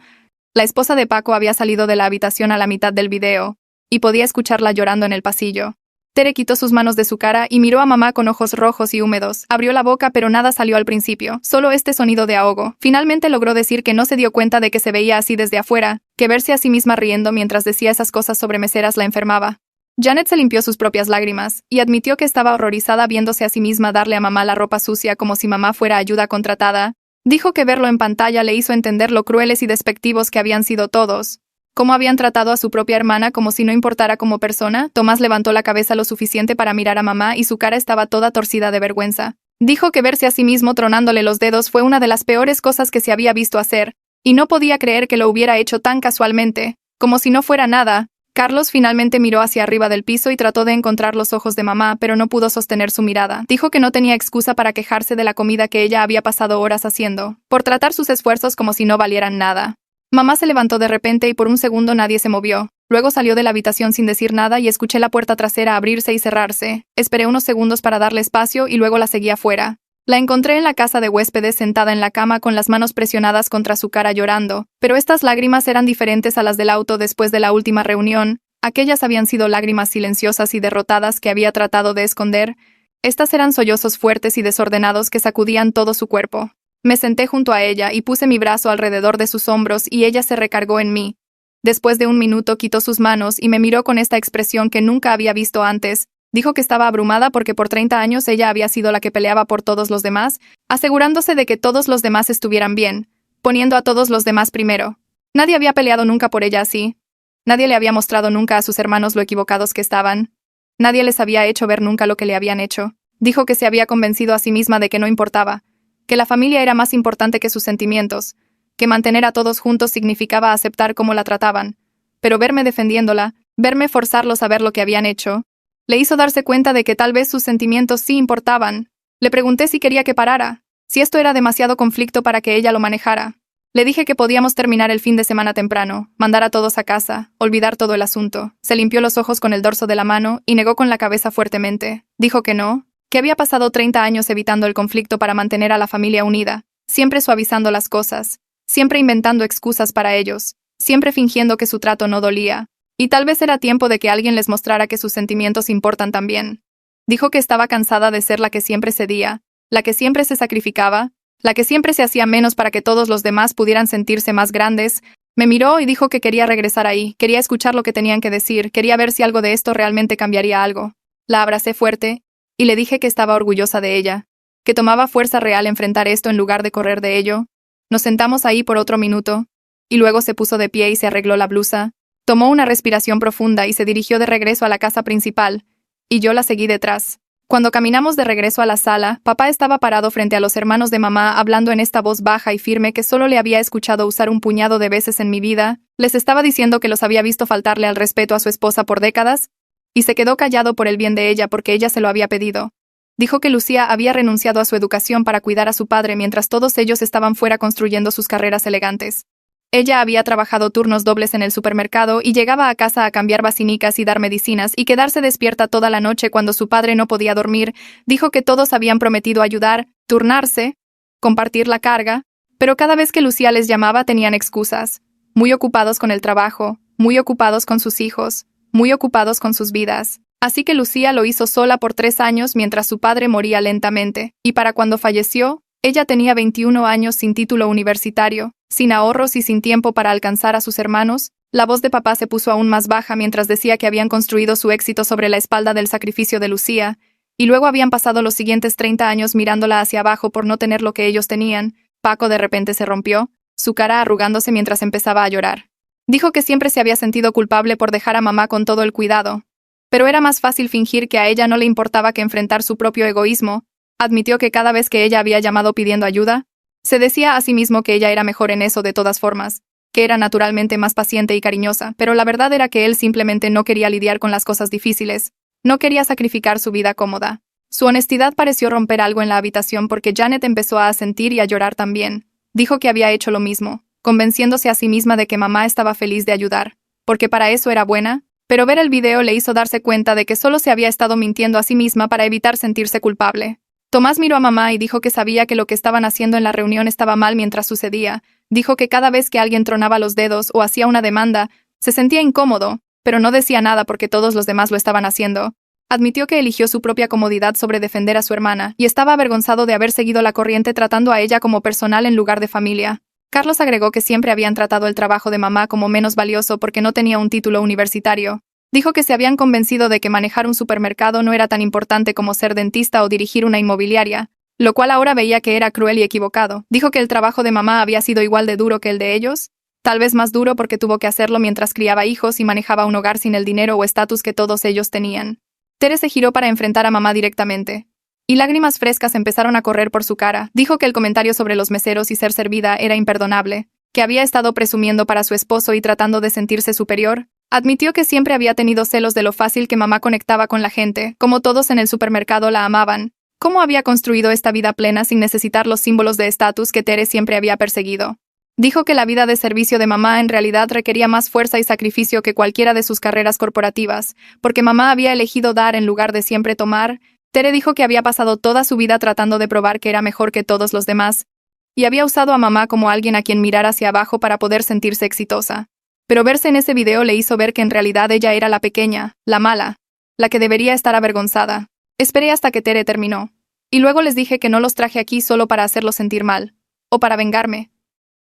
La esposa de Paco había salido de la habitación a la mitad del video, y podía escucharla llorando en el pasillo. Tere quitó sus manos de su cara y miró a mamá con ojos rojos y húmedos. Abrió la boca pero nada salió al principio, solo este sonido de ahogo. Finalmente logró decir que no se dio cuenta de que se veía así desde afuera, que verse a sí misma riendo mientras decía esas cosas sobre meseras la enfermaba. Janet se limpió sus propias lágrimas, y admitió que estaba horrorizada viéndose a sí misma darle a mamá la ropa sucia como si mamá fuera ayuda contratada. Dijo que verlo en pantalla le hizo entender lo crueles y despectivos que habían sido todos. Cómo habían tratado a su propia hermana como si no importara como persona. Tomás levantó la cabeza lo suficiente para mirar a mamá y su cara estaba toda torcida de vergüenza. Dijo que verse a sí mismo tronándole los dedos fue una de las peores cosas que se había visto hacer, y no podía creer que lo hubiera hecho tan casualmente, como si no fuera nada. Carlos finalmente miró hacia arriba del piso y trató de encontrar los ojos de mamá, pero no pudo sostener su mirada. Dijo que no tenía excusa para quejarse de la comida que ella había pasado horas haciendo, por tratar sus esfuerzos como si no valieran nada. Mamá se levantó de repente y por un segundo nadie se movió. Luego salió de la habitación sin decir nada y escuché la puerta trasera abrirse y cerrarse. Esperé unos segundos para darle espacio y luego la seguí afuera. La encontré en la casa de huéspedes sentada en la cama con las manos presionadas contra su cara llorando, pero estas lágrimas eran diferentes a las del auto después de la última reunión. Aquellas habían sido lágrimas silenciosas y derrotadas que había tratado de esconder. Estas eran sollozos fuertes y desordenados que sacudían todo su cuerpo. Me senté junto a ella y puse mi brazo alrededor de sus hombros y ella se recargó en mí. Después de un minuto quitó sus manos y me miró con esta expresión que nunca había visto antes. Dijo que estaba abrumada porque por 30 años ella había sido la que peleaba por todos los demás, asegurándose de que todos los demás estuvieran bien, poniendo a todos los demás primero. Nadie había peleado nunca por ella así. Nadie le había mostrado nunca a sus hermanos lo equivocados que estaban. Nadie les había hecho ver nunca lo que le habían hecho. Dijo que se había convencido a sí misma de que no importaba, que la familia era más importante que sus sentimientos, que mantener a todos juntos significaba aceptar cómo la trataban. Pero verme defendiéndola, verme forzarlos a ver lo que habían hecho, le hizo darse cuenta de que tal vez sus sentimientos sí importaban. Le pregunté si quería que parara, si esto era demasiado conflicto para que ella lo manejara. Le dije que podíamos terminar el fin de semana temprano, mandar a todos a casa, olvidar todo el asunto. Se limpió los ojos con el dorso de la mano y negó con la cabeza fuertemente. Dijo que no, que había pasado 30 años evitando el conflicto para mantener a la familia unida, siempre suavizando las cosas, siempre inventando excusas para ellos, siempre fingiendo que su trato no dolía, y tal vez era tiempo de que alguien les mostrara que sus sentimientos importan también. Dijo que estaba cansada de ser la que siempre cedía, la que siempre se sacrificaba, la que siempre se hacía menos para que todos los demás pudieran sentirse más grandes. Me miró y dijo que quería regresar ahí, quería escuchar lo que tenían que decir, quería ver si algo de esto realmente cambiaría algo. La abracé fuerte, y le dije que estaba orgullosa de ella, que tomaba fuerza real enfrentar esto en lugar de correr de ello. Nos sentamos ahí por otro minuto, y luego se puso de pie y se arregló la blusa, tomó una respiración profunda y se dirigió de regreso a la casa principal, y yo la seguí detrás. Cuando caminamos de regreso a la sala, papá estaba parado frente a los hermanos de mamá hablando en esta voz baja y firme que solo le había escuchado usar un puñado de veces en mi vida. Les estaba diciendo que los había visto faltarle al respeto a su esposa por décadas, y se quedó callado por el bien de ella porque ella se lo había pedido. Dijo que Lucía había renunciado a su educación para cuidar a su padre mientras todos ellos estaban fuera construyendo sus carreras elegantes. Ella había trabajado turnos dobles en el supermercado y llegaba a casa a cambiar vacinicas y dar medicinas y quedarse despierta toda la noche cuando su padre no podía dormir. Dijo que todos habían prometido ayudar, turnarse, compartir la carga, pero cada vez que Lucía les llamaba tenían excusas. muy ocupados con el trabajo, muy ocupados con sus hijos, muy ocupados con sus vidas. Así que Lucía lo hizo sola por 3 años mientras su padre moría lentamente, y para cuando falleció, ella tenía 21 años sin título universitario, sin ahorros y sin tiempo para alcanzar a sus hermanos. La voz de papá se puso aún más baja mientras decía que habían construido su éxito sobre la espalda del sacrificio de Lucía, y luego habían pasado los siguientes 30 años mirándola hacia abajo por no tener lo que ellos tenían. Paco de repente se rompió, su cara arrugándose mientras empezaba a llorar. Dijo que siempre se había sentido culpable por dejar a mamá con todo el cuidado, pero era más fácil fingir que a ella no le importaba que enfrentar su propio egoísmo. Admitió que cada vez que ella había llamado pidiendo ayuda, se decía a sí mismo que ella era mejor en eso de todas formas, que era naturalmente más paciente y cariñosa, pero la verdad era que él simplemente no quería lidiar con las cosas difíciles, no quería sacrificar su vida cómoda. Su honestidad pareció romper algo en la habitación porque Janet empezó a asentir y a llorar también. Dijo que había hecho lo mismo, convenciéndose a sí misma de que mamá estaba feliz de ayudar, porque para eso era buena, pero ver el video le hizo darse cuenta de que solo se había estado mintiendo a sí misma para evitar sentirse culpable. Tomás miró a mamá y dijo que sabía que lo que estaban haciendo en la reunión estaba mal mientras sucedía. Dijo que cada vez que alguien tronaba los dedos o hacía una demanda, se sentía incómodo, pero no decía nada porque todos los demás lo estaban haciendo. Admitió que eligió su propia comodidad sobre defender a su hermana, y estaba avergonzado de haber seguido la corriente tratando a ella como personal en lugar de familia. Carlos agregó que siempre habían tratado el trabajo de mamá como menos valioso porque no tenía un título universitario. Dijo que se habían convencido de que manejar un supermercado no era tan importante como ser dentista o dirigir una inmobiliaria, lo cual ahora veía que era cruel y equivocado. Dijo que el trabajo de mamá había sido igual de duro que el de ellos, tal vez más duro porque tuvo que hacerlo mientras criaba hijos y manejaba un hogar sin el dinero o estatus que todos ellos tenían. Tere se giró para enfrentar a mamá directamente, y lágrimas frescas empezaron a correr por su cara. Dijo que el comentario sobre los meseros y ser servida era imperdonable, que había estado presumiendo para su esposo y tratando de sentirse superior. Admitió que siempre había tenido celos de lo fácil que mamá conectaba con la gente, como todos en el supermercado la amaban, cómo había construido esta vida plena sin necesitar los símbolos de estatus que Tere siempre había perseguido. Dijo que la vida de servicio de mamá en realidad requería más fuerza y sacrificio que cualquiera de sus carreras corporativas, porque mamá había elegido dar en lugar de siempre tomar. Tere dijo que había pasado toda su vida tratando de probar que era mejor que todos los demás, y había usado a mamá como alguien a quien mirar hacia abajo para poder sentirse exitosa. Pero verse en ese video le hizo ver que en realidad ella era la pequeña, la mala, la que debería estar avergonzada. Esperé hasta que Tere terminó. Y luego les dije que no los traje aquí solo para hacerlos sentir mal, o para vengarme.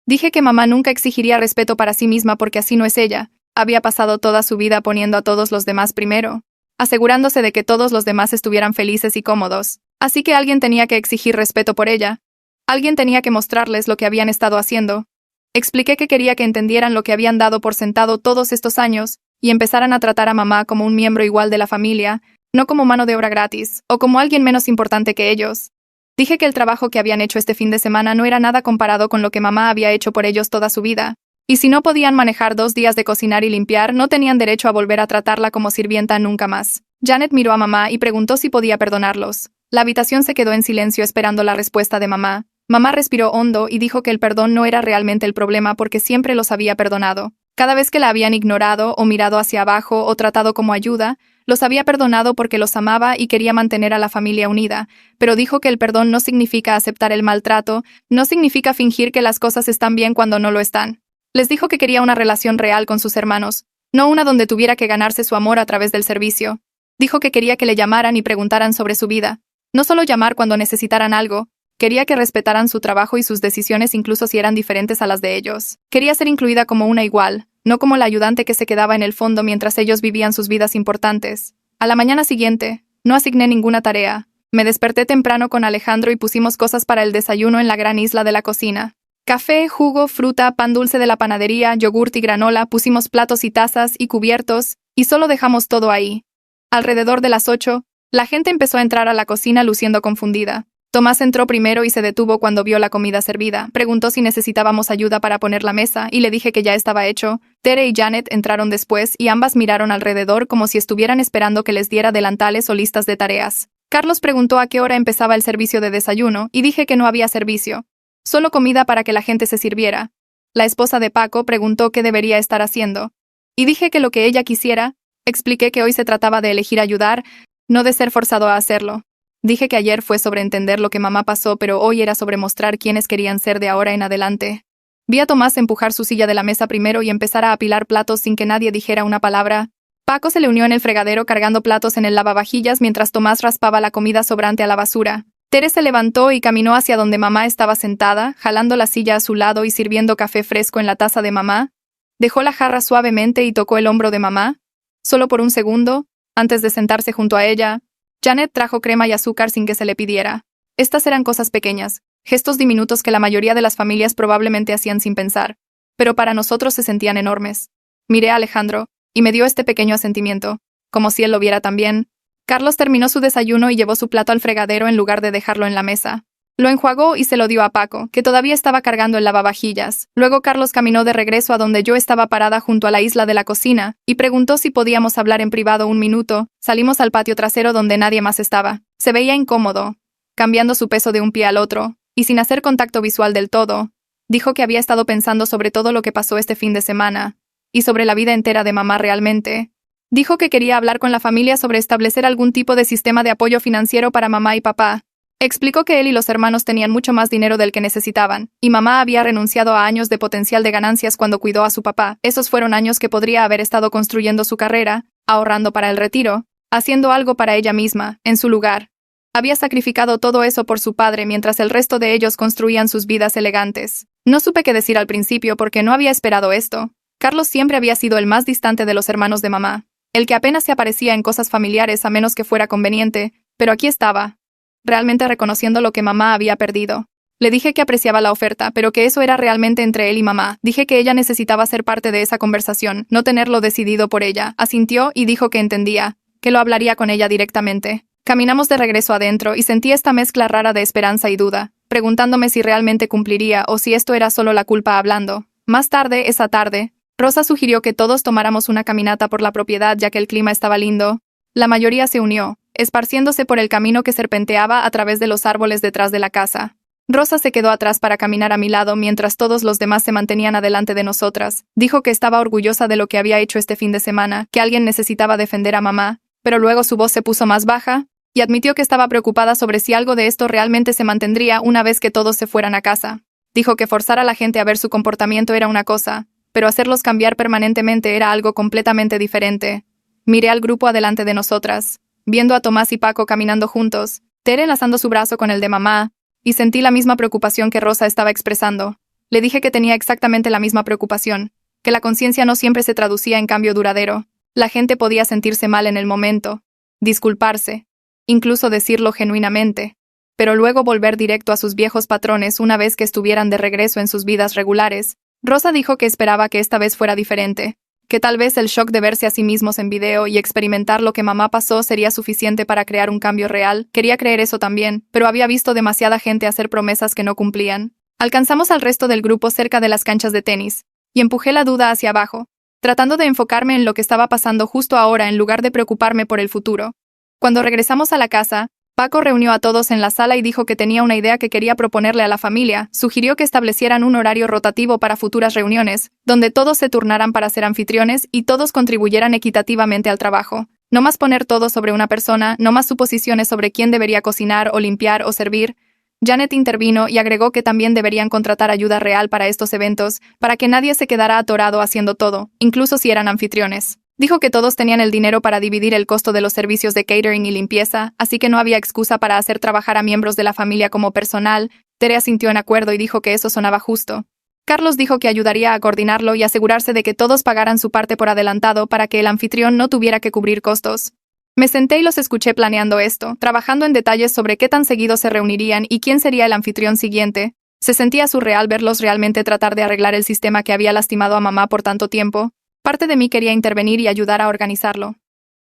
Dije que mamá nunca exigiría respeto para sí misma porque así no es ella. Había pasado toda su vida poniendo a todos los demás primero, asegurándose de que todos los demás estuvieran felices y cómodos. Así que alguien tenía que exigir respeto por ella. Alguien tenía que mostrarles lo que habían estado haciendo. Expliqué que quería que entendieran lo que habían dado por sentado todos estos años y empezaran a tratar a mamá como un miembro igual de la familia, no como mano de obra gratis, o como alguien menos importante que ellos. Dije que el trabajo que habían hecho este fin de semana no era nada comparado con lo que mamá había hecho por ellos toda su vida. Y si no podían manejar 2 días de cocinar y limpiar, no tenían derecho a volver a tratarla como sirvienta nunca más. Janet miró a mamá y preguntó si podía perdonarlos. La habitación se quedó en silencio esperando la respuesta de mamá. Mamá respiró hondo y dijo que el perdón no era realmente el problema porque siempre los había perdonado. Cada vez que la habían ignorado o mirado hacia abajo o tratado como ayuda, los había perdonado porque los amaba y quería mantener a la familia unida, pero dijo que el perdón no significa aceptar el maltrato, no significa fingir que las cosas están bien cuando no lo están. Les dijo que quería una relación real con sus hermanos, no una donde tuviera que ganarse su amor a través del servicio. Dijo que quería que le llamaran y preguntaran sobre su vida. No solo llamar cuando necesitaran algo, quería que respetaran su trabajo y sus decisiones incluso si eran diferentes a las de ellos. Quería ser incluida como una igual, no como la ayudante que se quedaba en el fondo mientras ellos vivían sus vidas importantes. A la mañana siguiente, no asigné ninguna tarea. Me desperté temprano con Alejandro y pusimos cosas para el desayuno en la gran isla de la cocina. Café, jugo, fruta, pan dulce de la panadería, yogurt y granola, pusimos platos y tazas y cubiertos, y solo dejamos todo ahí. Alrededor de las 8, la gente empezó a entrar a la cocina luciendo confundida. Tomás entró primero y se detuvo cuando vio la comida servida. Preguntó si necesitábamos ayuda para poner la mesa y le dije que ya estaba hecho. Tere y Janet entraron después y ambas miraron alrededor como si estuvieran esperando que les diera delantales o listas de tareas. Carlos preguntó a qué hora empezaba el servicio de desayuno y dije que no había servicio. Solo comida para que la gente se sirviera. La esposa de Paco preguntó qué debería estar haciendo. Y dije que lo que ella quisiera. Expliqué que hoy se trataba de elegir ayudar, no de ser forzado a hacerlo. Dije que ayer fue sobre entender lo que mamá pasó, pero hoy era sobre mostrar quiénes querían ser de ahora en adelante. Vi a Tomás empujar su silla de la mesa primero y empezar a apilar platos sin que nadie dijera una palabra. Paco se le unió en el fregadero cargando platos en el lavavajillas mientras Tomás raspaba la comida sobrante a la basura. Tere se levantó y caminó hacia donde mamá estaba sentada, jalando la silla a su lado y sirviendo café fresco en la taza de mamá. Dejó la jarra suavemente y tocó el hombro de mamá. Solo por un segundo, antes de sentarse junto a ella, Janet trajo crema y azúcar sin que se le pidiera. Estas eran cosas pequeñas, gestos diminutos que la mayoría de las familias probablemente hacían sin pensar, pero para nosotros se sentían enormes. Miré a Alejandro, y me dio este pequeño asentimiento, como si él lo viera también. Carlos terminó su desayuno y llevó su plato al fregadero en lugar de dejarlo en la mesa. Lo enjuagó y se lo dio a Paco, que todavía estaba cargando el lavavajillas. Luego Carlos caminó de regreso a donde yo estaba parada junto a la isla de la cocina, y preguntó si podíamos hablar en privado un minuto. Salimos al patio trasero donde nadie más estaba. Se veía incómodo, cambiando su peso de un pie al otro, y sin hacer contacto visual del todo. Dijo que había estado pensando sobre todo lo que pasó este fin de semana, y sobre la vida entera de mamá realmente. Dijo que quería hablar con la familia sobre establecer algún tipo de sistema de apoyo financiero para mamá y papá. Explicó que él y los hermanos tenían mucho más dinero del que necesitaban, y mamá había renunciado a años de potencial de ganancias cuando cuidó a su papá. Esos fueron años que podría haber estado construyendo su carrera, ahorrando para el retiro, haciendo algo para ella misma, en su lugar. Había sacrificado todo eso por su padre mientras el resto de ellos construían sus vidas elegantes. No supe qué decir al principio porque no había esperado esto. Carlos siempre había sido el más distante de los hermanos de mamá, el que apenas se aparecía en cosas familiares a menos que fuera conveniente, pero aquí estaba, realmente reconociendo lo que mamá había perdido. Le dije que apreciaba la oferta, pero que eso era realmente entre él y mamá. Dije que ella necesitaba ser parte de esa conversación, no tenerlo decidido por ella. Asintió y dijo que entendía, que lo hablaría con ella directamente. Caminamos de regreso adentro y sentí esta mezcla rara de esperanza y duda, preguntándome si realmente cumpliría o si esto era solo la culpa hablando. Más tarde, esa tarde, Rosa sugirió que todos tomáramos una caminata por la propiedad ya que el clima estaba lindo. La mayoría se unió, esparciéndose por el camino que serpenteaba a través de los árboles detrás de la casa. Rosa se quedó atrás para caminar a mi lado mientras todos los demás se mantenían adelante de nosotras. Dijo que estaba orgullosa de lo que había hecho este fin de semana, que alguien necesitaba defender a mamá, pero luego su voz se puso más baja, y admitió que estaba preocupada sobre si algo de esto realmente se mantendría una vez que todos se fueran a casa. Dijo que forzar a la gente a ver su comportamiento era una cosa, pero hacerlos cambiar permanentemente era algo completamente diferente. Miré al grupo adelante de nosotras, viendo a Tomás y Paco caminando juntos, Tere enlazando su brazo con el de mamá, y sentí la misma preocupación que Rosa estaba expresando. Le dije que tenía exactamente la misma preocupación, que la conciencia no siempre se traducía en cambio duradero. La gente podía sentirse mal en el momento, disculparse, incluso decirlo genuinamente, pero luego volver directo a sus viejos patrones una vez que estuvieran de regreso en sus vidas regulares. Rosa dijo que esperaba que esta vez fuera diferente, que tal vez el shock de verse a sí mismos en video y experimentar lo que mamá pasó sería suficiente para crear un cambio real. Quería creer eso también, pero había visto demasiada gente hacer promesas que no cumplían. Alcanzamos al resto del grupo cerca de las canchas de tenis, y empujé la duda hacia abajo, tratando de enfocarme en lo que estaba pasando justo ahora en lugar de preocuparme por el futuro. Cuando regresamos a la casa, Paco reunió a todos en la sala y dijo que tenía una idea que quería proponerle a la familia. Sugirió que establecieran un horario rotativo para futuras reuniones, donde todos se turnaran para ser anfitriones y todos contribuyeran equitativamente al trabajo. No más poner todo sobre una persona, no más suposiciones sobre quién debería cocinar o limpiar o servir. Janet intervino y agregó que también deberían contratar ayuda real para estos eventos, para que nadie se quedara atorado haciendo todo, incluso si eran anfitriones. Dijo que todos tenían el dinero para dividir el costo de los servicios de catering y limpieza, así que no había excusa para hacer trabajar a miembros de la familia como personal. Tere asintió en acuerdo y dijo que eso sonaba justo. Carlos dijo que ayudaría a coordinarlo y asegurarse de que todos pagaran su parte por adelantado para que el anfitrión no tuviera que cubrir costos. Me senté y los escuché planeando esto, trabajando en detalles sobre qué tan seguido se reunirían y quién sería el anfitrión siguiente. Se sentía surreal verlos realmente tratar de arreglar el sistema que había lastimado a mamá por tanto tiempo. Parte de mí quería intervenir y ayudar a organizarlo,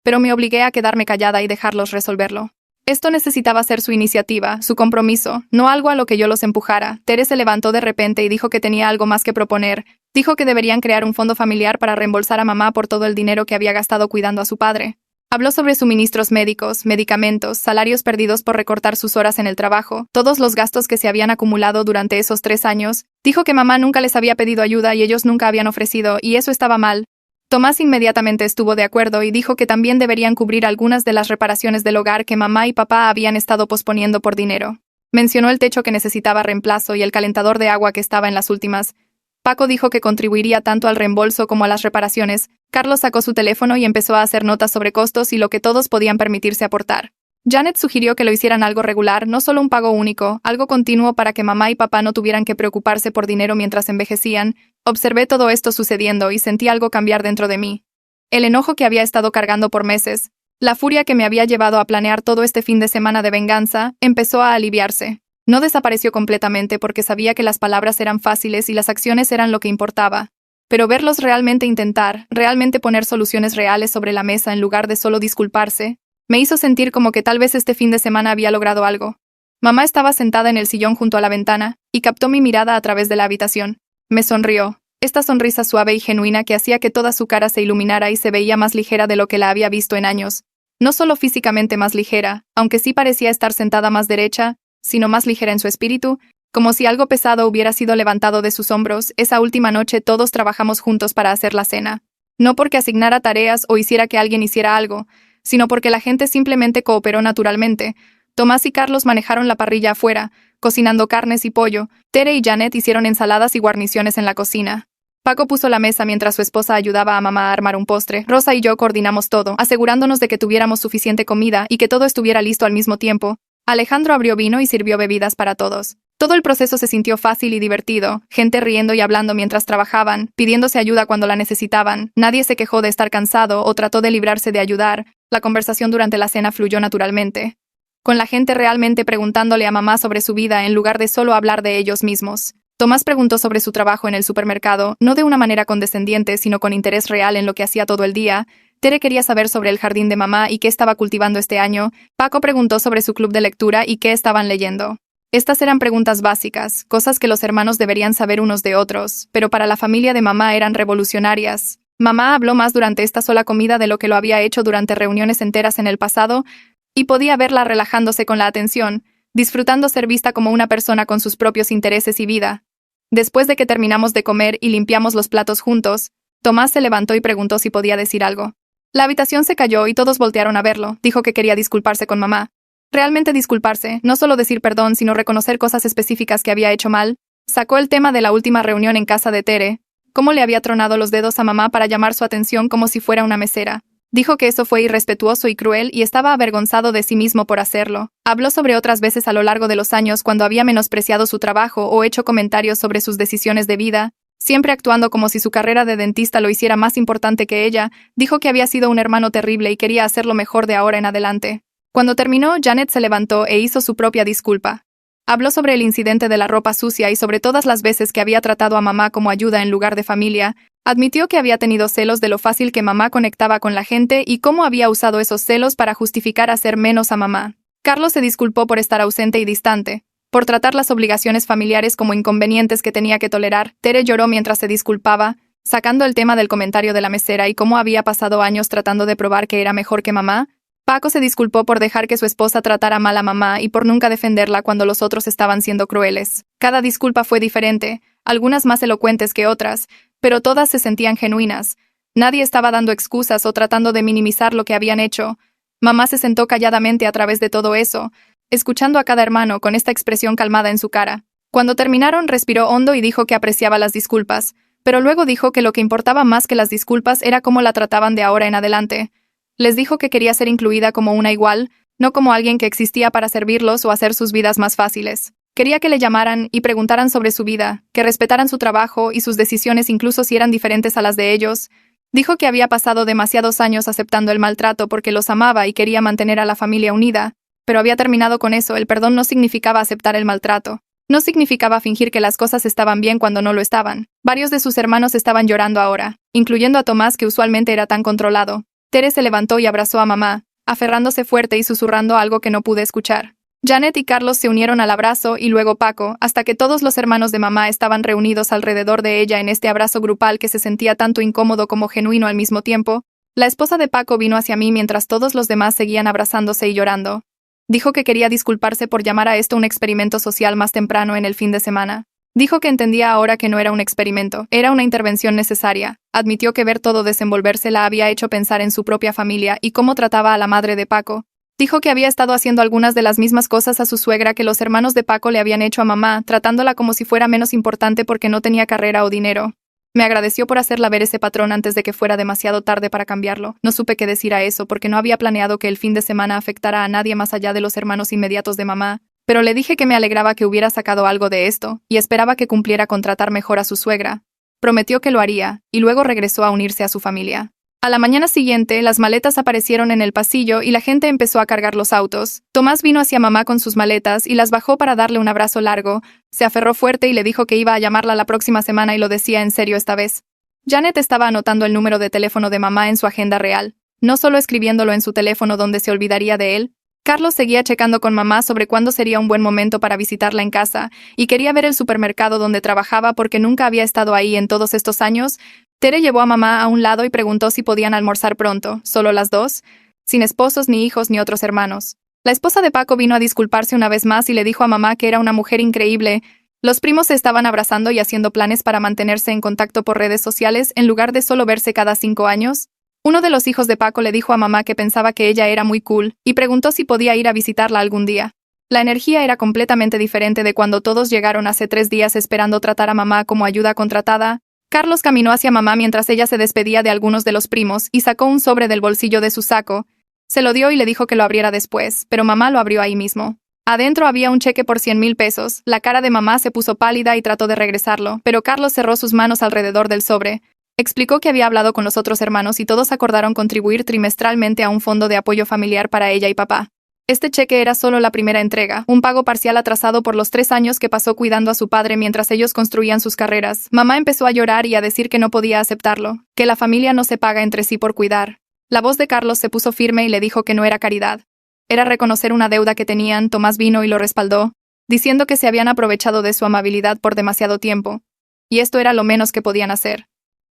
pero me obligué a quedarme callada y dejarlos resolverlo. Esto necesitaba ser su iniciativa, su compromiso, no algo a lo que yo los empujara. Tere se levantó de repente y dijo que tenía algo más que proponer. Dijo que deberían crear un fondo familiar para reembolsar a mamá por todo el dinero que había gastado cuidando a su padre. Habló sobre suministros médicos, medicamentos, salarios perdidos por recortar sus horas en el trabajo, todos los gastos que se habían acumulado durante esos 3 años. Dijo que mamá nunca les había pedido ayuda y ellos nunca habían ofrecido, y eso estaba mal. Tomás inmediatamente estuvo de acuerdo y dijo que también deberían cubrir algunas de las reparaciones del hogar que mamá y papá habían estado posponiendo por dinero. Mencionó el techo que necesitaba reemplazo y el calentador de agua que estaba en las últimas. Paco dijo que contribuiría tanto al reembolso como a las reparaciones. Carlos sacó su teléfono y empezó a hacer notas sobre costos y lo que todos podían permitirse aportar. Janet sugirió que lo hicieran algo regular, no solo un pago único, algo continuo para que mamá y papá no tuvieran que preocuparse por dinero mientras envejecían. Observé todo esto sucediendo y sentí algo cambiar dentro de mí. El enojo que había estado cargando por meses, la furia que me había llevado a planear todo este fin de semana de venganza, empezó a aliviarse. No desapareció completamente porque sabía que las palabras eran fáciles y las acciones eran lo que importaba. Pero verlos realmente intentar, realmente poner soluciones reales sobre la mesa en lugar de solo disculparse, me hizo sentir como que tal vez este fin de semana había logrado algo. Mamá estaba sentada en el sillón junto a la ventana y captó mi mirada a través de la habitación. Me sonrió. Esta sonrisa suave y genuina que hacía que toda su cara se iluminara y se veía más ligera de lo que la había visto en años. No solo físicamente más ligera, aunque sí parecía estar sentada más derecha, sino más ligera en su espíritu, como si algo pesado hubiera sido levantado de sus hombros. Esa última noche todos trabajamos juntos para hacer la cena. No porque asignara tareas o hiciera que alguien hiciera algo, sino porque la gente simplemente cooperó naturalmente. Tomás y Carlos manejaron la parrilla afuera, cocinando carnes y pollo. Tere y Janet hicieron ensaladas y guarniciones en la cocina. Paco puso la mesa mientras su esposa ayudaba a mamá a armar un postre. Rosa y yo coordinamos todo, asegurándonos de que tuviéramos suficiente comida y que todo estuviera listo al mismo tiempo. Alejandro abrió vino y sirvió bebidas para todos. Todo el proceso se sintió fácil y divertido, gente riendo y hablando mientras trabajaban, pidiéndose ayuda cuando la necesitaban. Nadie se quejó de estar cansado o trató de librarse de ayudar. La conversación durante la cena fluyó naturalmente, con la gente realmente preguntándole a mamá sobre su vida en lugar de solo hablar de ellos mismos. Tomás preguntó sobre su trabajo en el supermercado, no de una manera condescendiente, sino con interés real en lo que hacía todo el día. Tere quería saber sobre el jardín de mamá y qué estaba cultivando este año. Paco preguntó sobre su club de lectura y qué estaban leyendo. Estas eran preguntas básicas, cosas que los hermanos deberían saber unos de otros, pero para la familia de mamá eran revolucionarias. Mamá habló más durante esta sola comida de lo que lo había hecho durante reuniones enteras en el pasado, y podía verla relajándose con la atención, disfrutando ser vista como una persona con sus propios intereses y vida. Después de que terminamos de comer y limpiamos los platos juntos, Tomás se levantó y preguntó si podía decir algo. La habitación se calló y todos voltearon a verlo. Dijo que quería disculparse con mamá. Realmente disculparse, no solo decir perdón, sino reconocer cosas específicas que había hecho mal. Sacó el tema de la última reunión en casa de Tere, cómo le había tronado los dedos a mamá para llamar su atención como si fuera una mesera. Dijo que eso fue irrespetuoso y cruel y estaba avergonzado de sí mismo por hacerlo. Habló sobre otras veces a lo largo de los años cuando había menospreciado su trabajo o hecho comentarios sobre sus decisiones de vida, siempre actuando como si su carrera de dentista lo hiciera más importante que ella. Dijo que había sido un hermano terrible y quería hacerlo mejor de ahora en adelante. Cuando terminó, Janet se levantó e hizo su propia disculpa. Habló sobre el incidente de la ropa sucia y sobre todas las veces que había tratado a mamá como ayuda en lugar de familia. Admitió que había tenido celos de lo fácil que mamá conectaba con la gente y cómo había usado esos celos para justificar hacer menos a mamá. Carlos se disculpó por estar ausente y distante, por tratar las obligaciones familiares como inconvenientes que tenía que tolerar. Tere lloró mientras se disculpaba, sacando el tema del comentario de la mesera y cómo había pasado años tratando de probar que era mejor que mamá. Paco se disculpó por dejar que su esposa tratara mal a mamá y por nunca defenderla cuando los otros estaban siendo crueles. Cada disculpa fue diferente, algunas más elocuentes que otras, pero todas se sentían genuinas. Nadie estaba dando excusas o tratando de minimizar lo que habían hecho. Mamá se sentó calladamente a través de todo eso, escuchando a cada hermano con esta expresión calmada en su cara. Cuando terminaron, respiró hondo y dijo que apreciaba las disculpas, pero luego dijo que lo que importaba más que las disculpas era cómo la trataban de ahora en adelante. Les dijo que quería ser incluida como una igual, no como alguien que existía para servirlos o hacer sus vidas más fáciles. Quería que le llamaran y preguntaran sobre su vida, que respetaran su trabajo y sus decisiones incluso si eran diferentes a las de ellos. Dijo que había pasado demasiados años aceptando el maltrato porque los amaba y quería mantener a la familia unida, pero había terminado con eso. El perdón no significaba aceptar el maltrato. No significaba fingir que las cosas estaban bien cuando no lo estaban. Varios de sus hermanos estaban llorando ahora, incluyendo a Tomás, que usualmente era tan controlado. Tere se levantó y abrazó a mamá, aferrándose fuerte y susurrando algo que no pude escuchar. Janet y Carlos se unieron al abrazo y luego Paco, hasta que todos los hermanos de mamá estaban reunidos alrededor de ella en este abrazo grupal que se sentía tanto incómodo como genuino al mismo tiempo. La esposa de Paco vino hacia mí mientras todos los demás seguían abrazándose y llorando. Dijo que quería disculparse por llamar a esto un experimento social más temprano en el fin de semana. Dijo que entendía ahora que no era un experimento, era una intervención necesaria. Admitió que ver todo desenvolverse la había hecho pensar en su propia familia y cómo trataba a la madre de Paco. Dijo que había estado haciendo algunas de las mismas cosas a su suegra que los hermanos de Paco le habían hecho a mamá, tratándola como si fuera menos importante porque no tenía carrera o dinero. Me agradeció por hacerla ver ese patrón antes de que fuera demasiado tarde para cambiarlo. No supe qué decir a eso porque no había planeado que el fin de semana afectara a nadie más allá de los hermanos inmediatos de mamá, pero le dije que me alegraba que hubiera sacado algo de esto, y esperaba que cumpliera con tratar mejor a su suegra. Prometió que lo haría, y luego regresó a unirse a su familia. A la mañana siguiente, las maletas aparecieron en el pasillo y la gente empezó a cargar los autos. Tomás vino hacia mamá con sus maletas y las bajó para darle un abrazo largo. Se aferró fuerte y le dijo que iba a llamarla la próxima semana y lo decía en serio esta vez. Janet estaba anotando el número de teléfono de mamá en su agenda real, no solo escribiéndolo en su teléfono donde se olvidaría de él. Carlos seguía checando con mamá sobre cuándo sería un buen momento para visitarla en casa, y quería ver el supermercado donde trabajaba porque nunca había estado ahí en todos estos años. Tere llevó a mamá a un lado y preguntó si podían almorzar pronto, solo las dos, sin esposos ni hijos ni otros hermanos. La esposa de Paco vino a disculparse una vez más y le dijo a mamá que era una mujer increíble. Los primos se estaban abrazando y haciendo planes para mantenerse en contacto por redes sociales en lugar de solo verse cada 5 años. Uno de los hijos de Paco le dijo a mamá que pensaba que ella era muy cool y preguntó si podía ir a visitarla algún día. La energía era completamente diferente de cuando todos llegaron hace 3 días esperando tratar a mamá como ayuda contratada. Carlos caminó hacia mamá mientras ella se despedía de algunos de los primos y sacó un sobre del bolsillo de su saco. Se lo dio y le dijo que lo abriera después, pero mamá lo abrió ahí mismo. Adentro había un cheque por 100,000 pesos. La cara de mamá se puso pálida y trató de regresarlo, pero Carlos cerró sus manos alrededor del sobre. Explicó que había hablado con los otros hermanos y todos acordaron contribuir trimestralmente a un fondo de apoyo familiar para ella y papá. Este cheque era solo la primera entrega, un pago parcial atrasado por los 3 años que pasó cuidando a su padre mientras ellos construían sus carreras. Mamá empezó a llorar y a decir que no podía aceptarlo, que la familia no se paga entre sí por cuidar. La voz de Carlos se puso firme y le dijo que no era caridad. Era reconocer una deuda que tenían. Tomás vino y lo respaldó, diciendo que se habían aprovechado de su amabilidad por demasiado tiempo. Y esto era lo menos que podían hacer.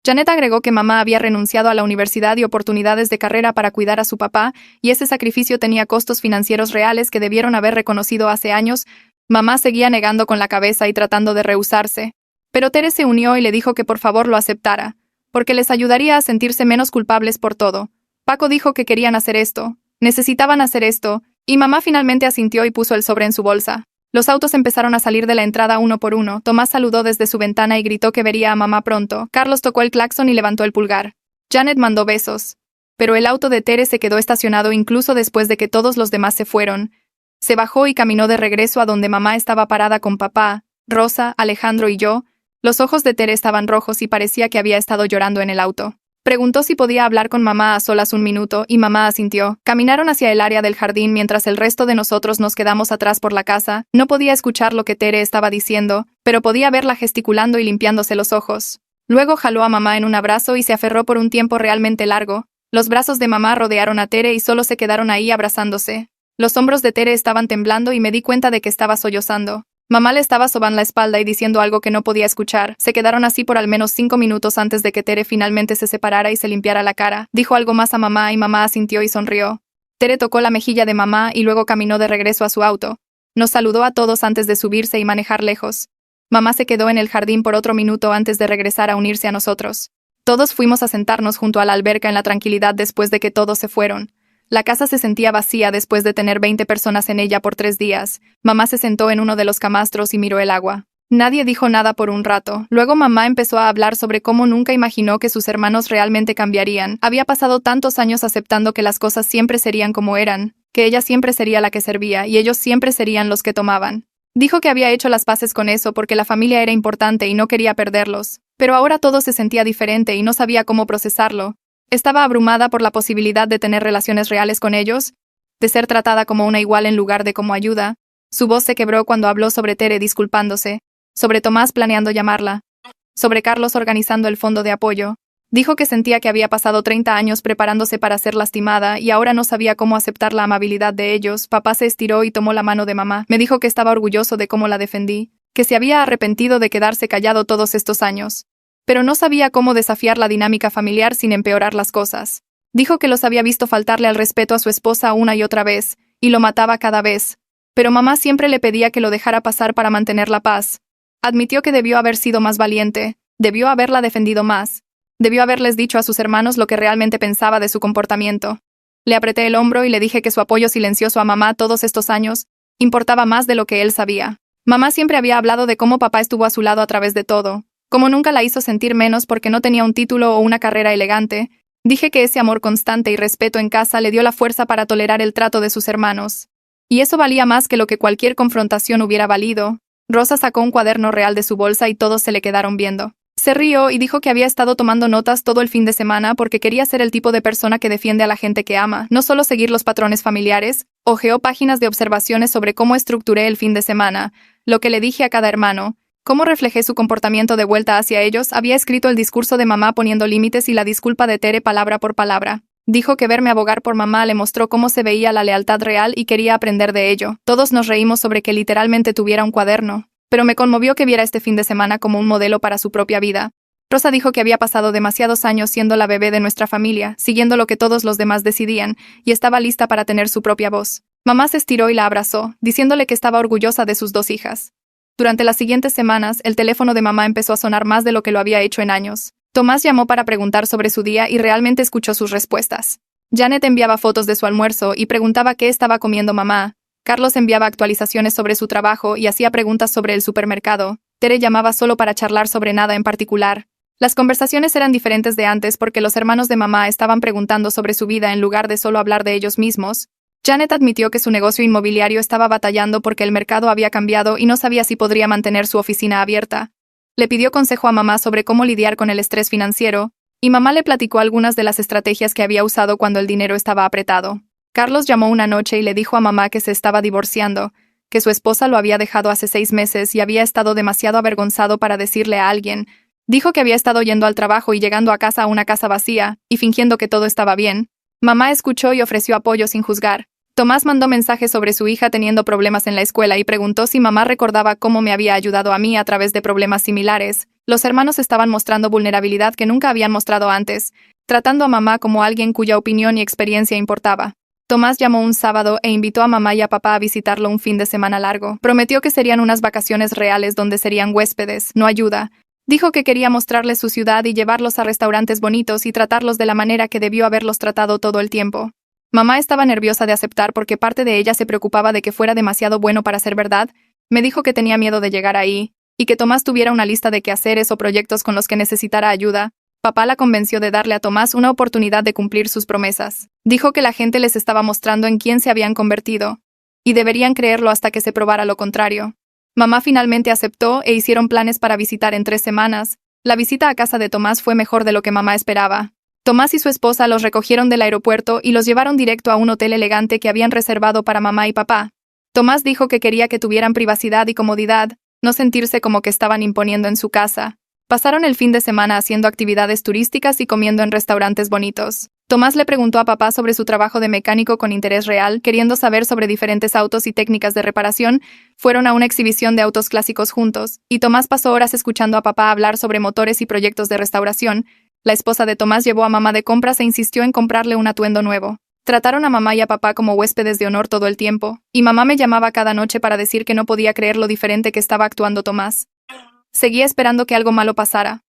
Janet agregó que mamá había renunciado a la universidad y oportunidades de carrera para cuidar a su papá, y ese sacrificio tenía costos financieros reales que debieron haber reconocido hace años. Mamá seguía negando con la cabeza y tratando de rehusarse. Pero Tere se unió y le dijo que por favor lo aceptara, porque les ayudaría a sentirse menos culpables por todo. Paco dijo que querían hacer esto, necesitaban hacer esto, y mamá finalmente asintió y puso el sobre en su bolsa. Los autos empezaron a salir de la entrada uno por uno. Tomás saludó desde su ventana y gritó que vería a mamá pronto. Carlos tocó el claxon y levantó el pulgar. Janet mandó besos. Pero el auto de Tere se quedó estacionado incluso después de que todos los demás se fueron. Se bajó y caminó de regreso a donde mamá estaba parada con papá, Rosa, Alejandro y yo. Los ojos de Tere estaban rojos y parecía que había estado llorando en el auto. Preguntó si podía hablar con mamá a solas un minuto, y mamá asintió. Caminaron hacia el área del jardín mientras el resto de nosotros nos quedamos atrás por la casa. No podía escuchar lo que Tere estaba diciendo, pero podía verla gesticulando y limpiándose los ojos. Luego jaló a mamá en un abrazo y se aferró por un tiempo realmente largo. Los brazos de mamá rodearon a Tere y solo se quedaron ahí abrazándose. Los hombros de Tere estaban temblando y me di cuenta de que estaba sollozando. Mamá le estaba sobando la espalda y diciendo algo que no podía escuchar. Se quedaron así por al menos 5 minutos antes de que Tere finalmente se separara y se limpiara la cara. Dijo algo más a mamá y mamá asintió y sonrió. Tere tocó la mejilla de mamá y luego caminó de regreso a su auto. Nos saludó a todos antes de subirse y manejar lejos. Mamá se quedó en el jardín por otro minuto antes de regresar a unirse a nosotros. Todos fuimos a sentarnos junto a la alberca en la tranquilidad después de que todos se fueron. La casa se sentía vacía después de tener 20 personas en ella por 3 días. Mamá se sentó en uno de los camastros y miró el agua. Nadie dijo nada por un rato. Luego mamá empezó a hablar sobre cómo nunca imaginó que sus hermanos realmente cambiarían. Había pasado tantos años aceptando que las cosas siempre serían como eran, que ella siempre sería la que servía y ellos siempre serían los que tomaban. Dijo que había hecho las paces con eso porque la familia era importante y no quería perderlos. Pero ahora todo se sentía diferente y no sabía cómo procesarlo. Estaba abrumada por la posibilidad de tener relaciones reales con ellos, de ser tratada como una igual en lugar de como ayuda. Su voz se quebró cuando habló sobre Tere disculpándose, sobre Tomás planeando llamarla, sobre Carlos organizando el fondo de apoyo. Dijo que sentía que había pasado 30 años preparándose para ser lastimada y ahora no sabía cómo aceptar la amabilidad de ellos. Papá se estiró y tomó la mano de mamá. Me dijo que estaba orgulloso de cómo la defendí, que se había arrepentido de quedarse callado todos estos años. Pero no sabía cómo desafiar la dinámica familiar sin empeorar las cosas. Dijo que los había visto faltarle al respeto a su esposa una y otra vez, y lo mataba cada vez. Pero mamá siempre le pedía que lo dejara pasar para mantener la paz. Admitió que debió haber sido más valiente, debió haberla defendido más, debió haberles dicho a sus hermanos lo que realmente pensaba de su comportamiento. Le apreté el hombro y le dije que su apoyo silencioso a mamá todos estos años importaba más de lo que él sabía. Mamá siempre había hablado de cómo papá estuvo a su lado a través de todo, como nunca la hizo sentir menos porque no tenía un título o una carrera elegante. Dije que ese amor constante y respeto en casa le dio la fuerza para tolerar el trato de sus hermanos. Y eso valía más que lo que cualquier confrontación hubiera valido. Rosa sacó un cuaderno real de su bolsa y todos se le quedaron viendo. Se rió y dijo que había estado tomando notas todo el fin de semana porque quería ser el tipo de persona que defiende a la gente que ama, no solo seguir los patrones familiares. Hojeó páginas de observaciones sobre cómo estructuré el fin de semana, lo que le dije a cada hermano, cómo reflejé su comportamiento de vuelta hacia ellos. Había escrito el discurso de mamá poniendo límites y la disculpa de Tere palabra por palabra. Dijo que verme abogar por mamá le mostró cómo se veía la lealtad real y quería aprender de ello. Todos nos reímos sobre que literalmente tuviera un cuaderno, pero me conmovió que viera este fin de semana como un modelo para su propia vida. Rosa dijo que había pasado demasiados años siendo la bebé de nuestra familia, siguiendo lo que todos los demás decidían, y estaba lista para tener su propia voz. Mamá se estiró y la abrazó, diciéndole que estaba orgullosa de sus 2 hijas. Durante las siguientes semanas, el teléfono de mamá empezó a sonar más de lo que lo había hecho en años. Tomás llamó para preguntar sobre su día y realmente escuchó sus respuestas. Janet enviaba fotos de su almuerzo y preguntaba qué estaba comiendo mamá. Carlos enviaba actualizaciones sobre su trabajo y hacía preguntas sobre el supermercado. Tere llamaba solo para charlar sobre nada en particular. Las conversaciones eran diferentes de antes porque los hermanos de mamá estaban preguntando sobre su vida en lugar de solo hablar de ellos mismos. Janet admitió que su negocio inmobiliario estaba batallando porque el mercado había cambiado y no sabía si podría mantener su oficina abierta. Le pidió consejo a mamá sobre cómo lidiar con el estrés financiero, y mamá le platicó algunas de las estrategias que había usado cuando el dinero estaba apretado. Carlos llamó una noche y le dijo a mamá que se estaba divorciando, que su esposa lo había dejado hace 6 meses y había estado demasiado avergonzado para decirle a alguien. Dijo que había estado yendo al trabajo y llegando a casa a una casa vacía, y fingiendo que todo estaba bien. Mamá escuchó y ofreció apoyo sin juzgar. Tomás mandó mensajes sobre su hija teniendo problemas en la escuela y preguntó si mamá recordaba cómo me había ayudado a mí a través de problemas similares. Los hermanos estaban mostrando vulnerabilidad que nunca habían mostrado antes, tratando a mamá como alguien cuya opinión y experiencia importaba. Tomás llamó un sábado e invitó a mamá y a papá a visitarlo un fin de semana largo. Prometió que serían unas vacaciones reales donde serían huéspedes, no ayuda. Dijo que quería mostrarles su ciudad y llevarlos a restaurantes bonitos y tratarlos de la manera que debió haberlos tratado todo el tiempo. Mamá estaba nerviosa de aceptar porque parte de ella se preocupaba de que fuera demasiado bueno para ser verdad. Me dijo que tenía miedo de llegar ahí, y que Tomás tuviera una lista de quehaceres o proyectos con los que necesitara ayuda. Papá la convenció de darle a Tomás una oportunidad de cumplir sus promesas. Dijo que la gente les estaba mostrando en quién se habían convertido, y deberían creerlo hasta que se probara lo contrario. Mamá finalmente aceptó e hicieron planes para visitar en 3 semanas. La visita a casa de Tomás fue mejor de lo que mamá esperaba. Tomás y su esposa los recogieron del aeropuerto y los llevaron directo a un hotel elegante que habían reservado para mamá y papá. Tomás dijo que quería que tuvieran privacidad y comodidad, no sentirse como que estaban imponiendo en su casa. Pasaron el fin de semana haciendo actividades turísticas y comiendo en restaurantes bonitos. Tomás le preguntó a papá sobre su trabajo de mecánico con interés real, queriendo saber sobre diferentes autos y técnicas de reparación. Fueron a una exhibición de autos clásicos juntos, y Tomás pasó horas escuchando a papá hablar sobre motores y proyectos de restauración. La esposa de Tomás llevó a mamá de compras e insistió en comprarle un atuendo nuevo. Trataron a mamá y a papá como huéspedes de honor todo el tiempo, y mamá me llamaba cada noche para decir que no podía creer lo diferente que estaba actuando Tomás. Seguía esperando que algo malo pasara,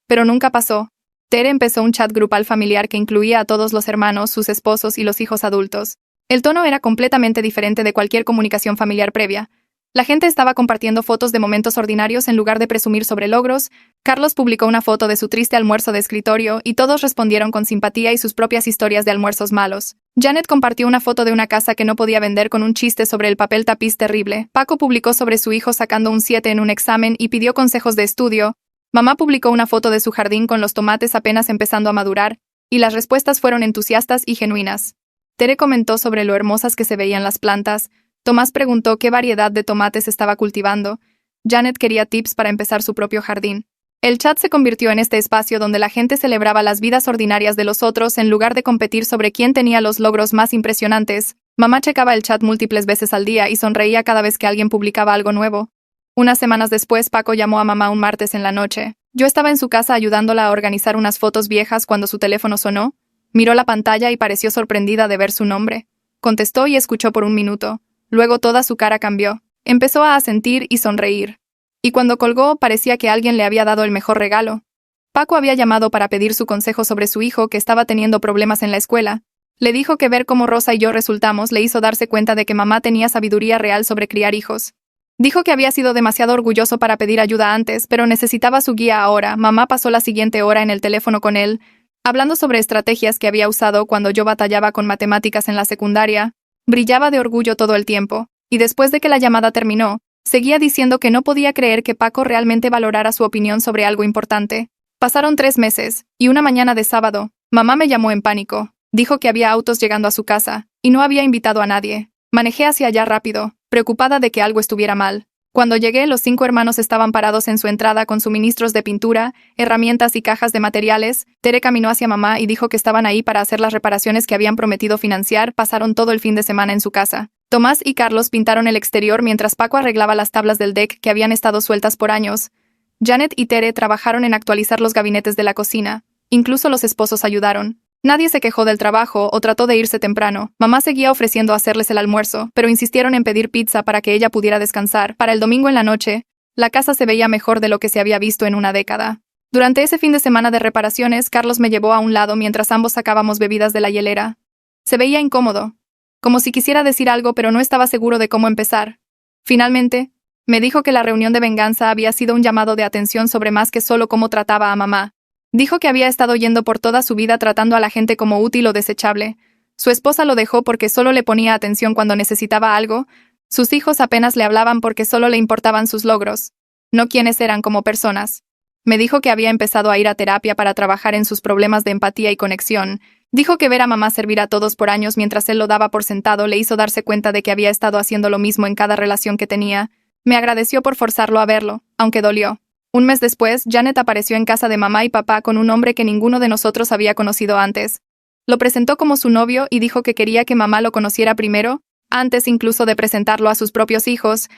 pero nunca pasó. Tere empezó un chat grupal familiar que incluía a todos los hermanos, sus esposos y los hijos adultos. El tono era completamente diferente de cualquier comunicación familiar previa. La gente estaba compartiendo fotos de momentos ordinarios en lugar de presumir sobre logros. Carlos publicó una foto de su triste almuerzo de escritorio y todos respondieron con simpatía y sus propias historias de almuerzos malos. Janet compartió una foto de una casa que no podía vender con un chiste sobre el papel tapiz terrible. Paco publicó sobre su hijo sacando un 7 en un examen y pidió consejos de estudio. Mamá publicó una foto de su jardín con los tomates apenas empezando a madurar, y las respuestas fueron entusiastas y genuinas. Tere comentó sobre lo hermosas que se veían las plantas. Tomás preguntó qué variedad de tomates estaba cultivando. Janet quería tips para empezar su propio jardín. El chat se convirtió en este espacio donde la gente celebraba las vidas ordinarias de los otros en lugar de competir sobre quién tenía los logros más impresionantes. Mamá checaba el chat múltiples veces al día y sonreía cada vez que alguien publicaba algo nuevo. Unas semanas después, Paco llamó a mamá un martes en la noche. Yo estaba en su casa ayudándola a organizar unas fotos viejas cuando su teléfono sonó. Miró la pantalla y pareció sorprendida de ver su nombre. Contestó y escuchó por un minuto. Luego toda su cara cambió. Empezó a asentir y sonreír. Y cuando colgó, parecía que alguien le había dado el mejor regalo. Paco había llamado para pedir su consejo sobre su hijo que estaba teniendo problemas en la escuela. Le dijo que ver cómo Rosa y yo resultamos le hizo darse cuenta de que mamá tenía sabiduría real sobre criar hijos. Dijo que había sido demasiado orgulloso para pedir ayuda antes, pero necesitaba su guía ahora. Mamá pasó la siguiente hora en el teléfono con él, hablando sobre estrategias que había usado cuando yo batallaba con matemáticas en la secundaria. Brillaba de orgullo todo el tiempo, y después de que la llamada terminó, seguía diciendo que no podía creer que Paco realmente valorara su opinión sobre algo importante. Pasaron 3 meses, y una mañana de sábado, mamá me llamó en pánico. Dijo que había autos llegando a su casa, y no había invitado a nadie. Manejé hacia allá rápido, preocupada de que algo estuviera mal. Cuando llegué, los 5 hermanos estaban parados en su entrada con suministros de pintura, herramientas y cajas de materiales. Tere caminó hacia mamá y dijo que estaban ahí para hacer las reparaciones que habían prometido financiar. Pasaron todo el fin de semana en su casa. Tomás y Carlos pintaron el exterior mientras Paco arreglaba las tablas del deck que habían estado sueltas por años. Janet y Tere trabajaron en actualizar los gabinetes de la cocina. Incluso los esposos ayudaron. Nadie se quejó del trabajo o trató de irse temprano. Mamá seguía ofreciendo hacerles el almuerzo, pero insistieron en pedir pizza para que ella pudiera descansar. Para el domingo en la noche, la casa se veía mejor de lo que se había visto en una década. Durante ese fin de semana de reparaciones, Carlos me llevó a un lado mientras ambos sacábamos bebidas de la hielera. Se veía incómodo, como si quisiera decir algo pero no estaba seguro de cómo empezar. Finalmente, me dijo que la reunión de venganza había sido un llamado de atención sobre más que solo cómo trataba a mamá. Dijo que había estado yendo por toda su vida tratando a la gente como útil o desechable. Su esposa lo dejó porque solo le ponía atención cuando necesitaba algo. Sus hijos apenas le hablaban porque solo le importaban sus logros, no quiénes eran como personas. Me dijo que había empezado a ir a terapia para trabajar en sus problemas de empatía y conexión. Dijo que ver a mamá servir a todos por años mientras él lo daba por sentado le hizo darse cuenta de que había estado haciendo lo mismo en cada relación que tenía. Me agradeció por forzarlo a verlo, aunque dolió. Un mes después, Janet apareció en casa de mamá y papá con un hombre que ninguno de nosotros había conocido antes. Lo presentó como su novio y dijo que quería que mamá lo conociera primero, antes incluso de presentarlo a sus propios hijos.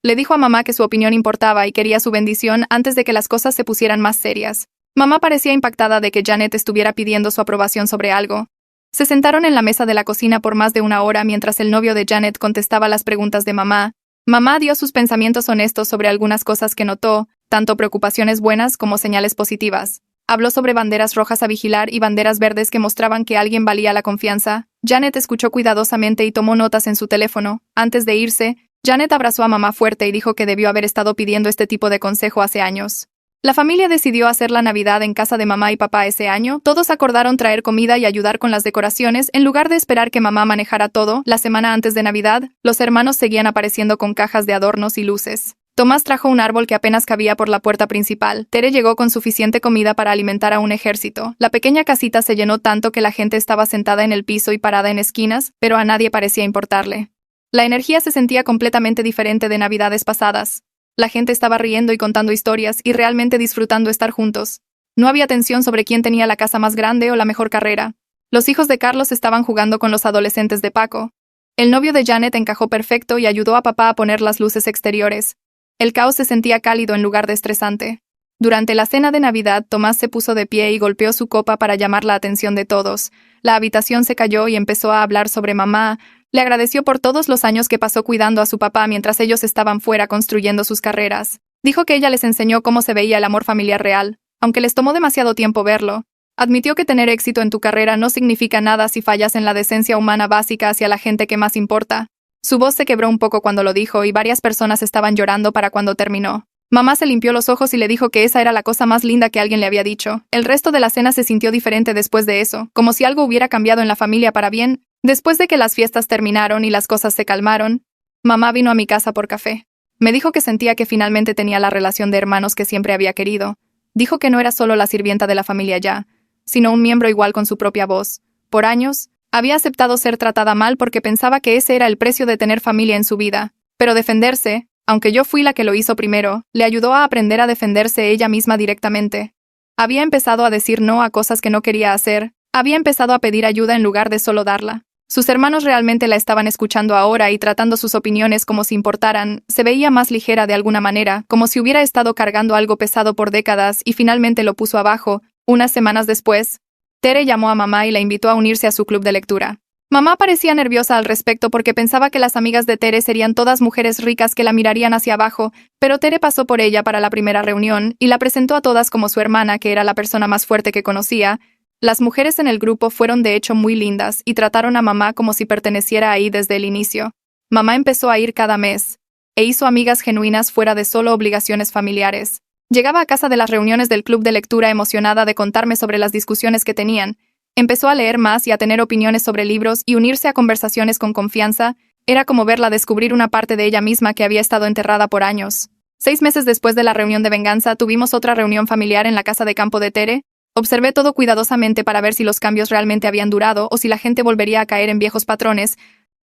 Le dijo a mamá que su opinión importaba y quería su bendición antes de que las cosas se pusieran más serias. Mamá parecía impactada de que Janet estuviera pidiendo su aprobación sobre algo. Se sentaron en la mesa de la cocina por más de 1 hora mientras el novio de Janet contestaba las preguntas de mamá. Mamá dio sus pensamientos honestos sobre algunas cosas que notó, tanto preocupaciones buenas como señales positivas. Habló sobre banderas rojas a vigilar y banderas verdes que mostraban que alguien valía la confianza. Janet escuchó cuidadosamente y tomó notas en su teléfono. Antes de irse, Janet abrazó a mamá fuerte y dijo que debió haber estado pidiendo este tipo de consejo hace años. La familia decidió hacer la Navidad en casa de mamá y papá ese año. Todos acordaron traer comida y ayudar con las decoraciones en lugar de esperar que mamá manejara todo. La semana antes de Navidad, los hermanos seguían apareciendo con cajas de adornos y luces. Tomás trajo un árbol que apenas cabía por la puerta principal. Tere llegó con suficiente comida para alimentar a un ejército. La pequeña casita se llenó tanto que la gente estaba sentada en el piso y parada en esquinas, pero a nadie parecía importarle. La energía se sentía completamente diferente de Navidades pasadas. La gente estaba riendo y contando historias y realmente disfrutando estar juntos. No había tensión sobre quién tenía la casa más grande o la mejor carrera. Los hijos de Carlos estaban jugando con los adolescentes de Paco. El novio de Janet encajó perfecto y ayudó a papá a poner las luces exteriores. El caos se sentía cálido en lugar de estresante. Durante la cena de Navidad, Tomás se puso de pie y golpeó su copa para llamar la atención de todos. La habitación se cayó y empezó a hablar sobre mamá. Le agradeció por todos los años que pasó cuidando a su papá mientras ellos estaban fuera construyendo sus carreras. Dijo que ella les enseñó cómo se veía el amor familiar real, aunque les tomó demasiado tiempo verlo. Admitió que tener éxito en tu carrera no significa nada si fallas en la decencia humana básica hacia la gente que más importa. Su voz se quebró un poco cuando lo dijo y varias personas estaban llorando para cuando terminó. Mamá se limpió los ojos y le dijo que esa era la cosa más linda que alguien le había dicho. El resto de la cena se sintió diferente después de eso, como si algo hubiera cambiado en la familia para bien. Después de que las fiestas terminaron y las cosas se calmaron, mamá vino a mi casa por café. Me dijo que sentía que finalmente tenía la relación de hermanos que siempre había querido. Dijo que no era solo la sirvienta de la familia ya, sino un miembro igual con su propia voz. Por años, había aceptado ser tratada mal porque pensaba que ese era el precio de tener familia en su vida. Pero defenderse, aunque yo fui la que lo hizo primero, le ayudó a aprender a defenderse ella misma directamente. Había empezado a decir no a cosas que no quería hacer. Había empezado a pedir ayuda en lugar de solo darla. Sus hermanos realmente la estaban escuchando ahora y tratando sus opiniones como si importaran. Se veía más ligera de alguna manera, como si hubiera estado cargando algo pesado por décadas y finalmente lo puso abajo. Unas semanas después, Tere llamó a mamá y la invitó a unirse a su club de lectura. Mamá parecía nerviosa al respecto porque pensaba que las amigas de Tere serían todas mujeres ricas que la mirarían hacia abajo, pero Tere pasó por ella para la primera reunión y la presentó a todas como su hermana, que era la persona más fuerte que conocía. Las mujeres en el grupo fueron de hecho muy lindas y trataron a mamá como si perteneciera ahí desde el inicio. Mamá empezó a ir cada mes e hizo amigas genuinas fuera de solo obligaciones familiares. Llegaba a casa de las reuniones del club de lectura emocionada de contarme sobre las discusiones que tenían. Empezó a leer más y a tener opiniones sobre libros y unirse a conversaciones con confianza. Era como verla descubrir una parte de ella misma que había estado enterrada por años. 6 meses después de la reunión de venganza, tuvimos otra reunión familiar en la casa de campo de Tere. Observé todo cuidadosamente para ver si los cambios realmente habían durado o si la gente volvería a caer en viejos patrones.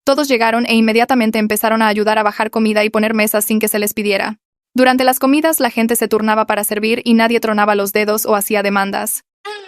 Todos llegaron e inmediatamente empezaron a ayudar a bajar comida y poner mesas sin que se les pidiera. Durante las comidas, la gente se turnaba para servir y nadie tronaba los dedos o hacía demandas.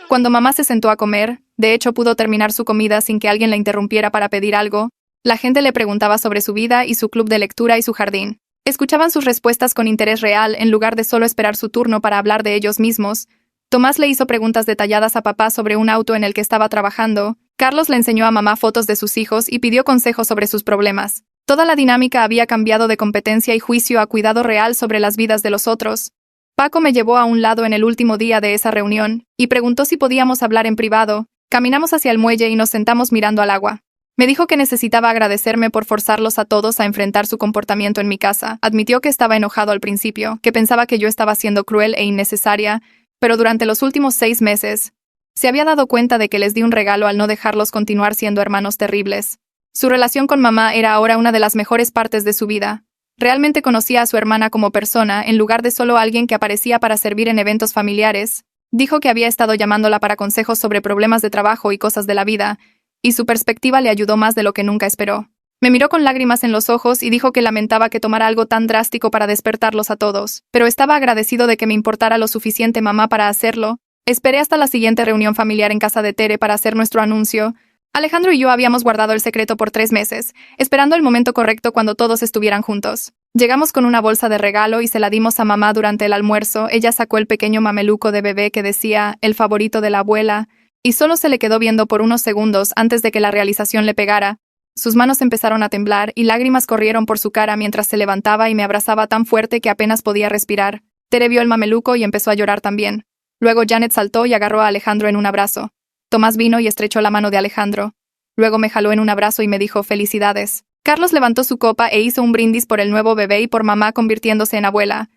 Cuando mamá se sentó a comer, de hecho pudo terminar su comida sin que alguien la interrumpiera para pedir algo, la gente le preguntaba sobre su vida y su club de lectura y su jardín. Escuchaban sus respuestas con interés real en lugar de solo esperar su turno para hablar de ellos mismos. Tomás le hizo preguntas detalladas a papá sobre un auto en el que estaba trabajando. Carlos le enseñó a mamá fotos de sus hijos y pidió consejos sobre sus problemas. Toda la dinámica había cambiado de competencia y juicio a cuidado real sobre las vidas de los otros. Paco me llevó a un lado en el último día de esa reunión y preguntó si podíamos hablar en privado. Caminamos hacia el muelle y nos sentamos mirando al agua. Me dijo que necesitaba agradecerme por forzarlos a todos a enfrentar su comportamiento en mi casa. Admitió que estaba enojado al principio, que pensaba que yo estaba siendo cruel e innecesaria, pero durante los últimos 6 meses, se había dado cuenta de que les di un regalo al no dejarlos continuar siendo hermanos terribles. Su relación con mamá era ahora una de las mejores partes de su vida. Realmente conocía a su hermana como persona, en lugar de solo alguien que aparecía para servir en eventos familiares. Dijo que había estado llamándola para consejos sobre problemas de trabajo y cosas de la vida, y su perspectiva le ayudó más de lo que nunca esperó. Me miró con lágrimas en los ojos y dijo que lamentaba que tomara algo tan drástico para despertarlos a todos, pero estaba agradecido de que me importara lo suficiente mamá para hacerlo. Esperé hasta la siguiente reunión familiar en casa de Tere para hacer nuestro anuncio. Alejandro y yo habíamos guardado el secreto por 3 meses, esperando el momento correcto cuando todos estuvieran juntos. Llegamos con una bolsa de regalo y se la dimos a mamá durante el almuerzo. Ella sacó el pequeño mameluco de bebé que decía, el favorito de la abuela, y solo se le quedó viendo por unos segundos antes de que la realización le pegara. Sus manos empezaron a temblar y lágrimas corrieron por su cara mientras se levantaba y me abrazaba tan fuerte que apenas podía respirar. Tere vio el mameluco y empezó a llorar también. Luego Janet saltó y agarró a Alejandro en un abrazo. Tomás vino y estrechó la mano de Alejandro. Luego me jaló en un abrazo y me dijo felicidades. Carlos levantó su copa e hizo un brindis por el nuevo bebé y por mamá convirtiéndose en abuela.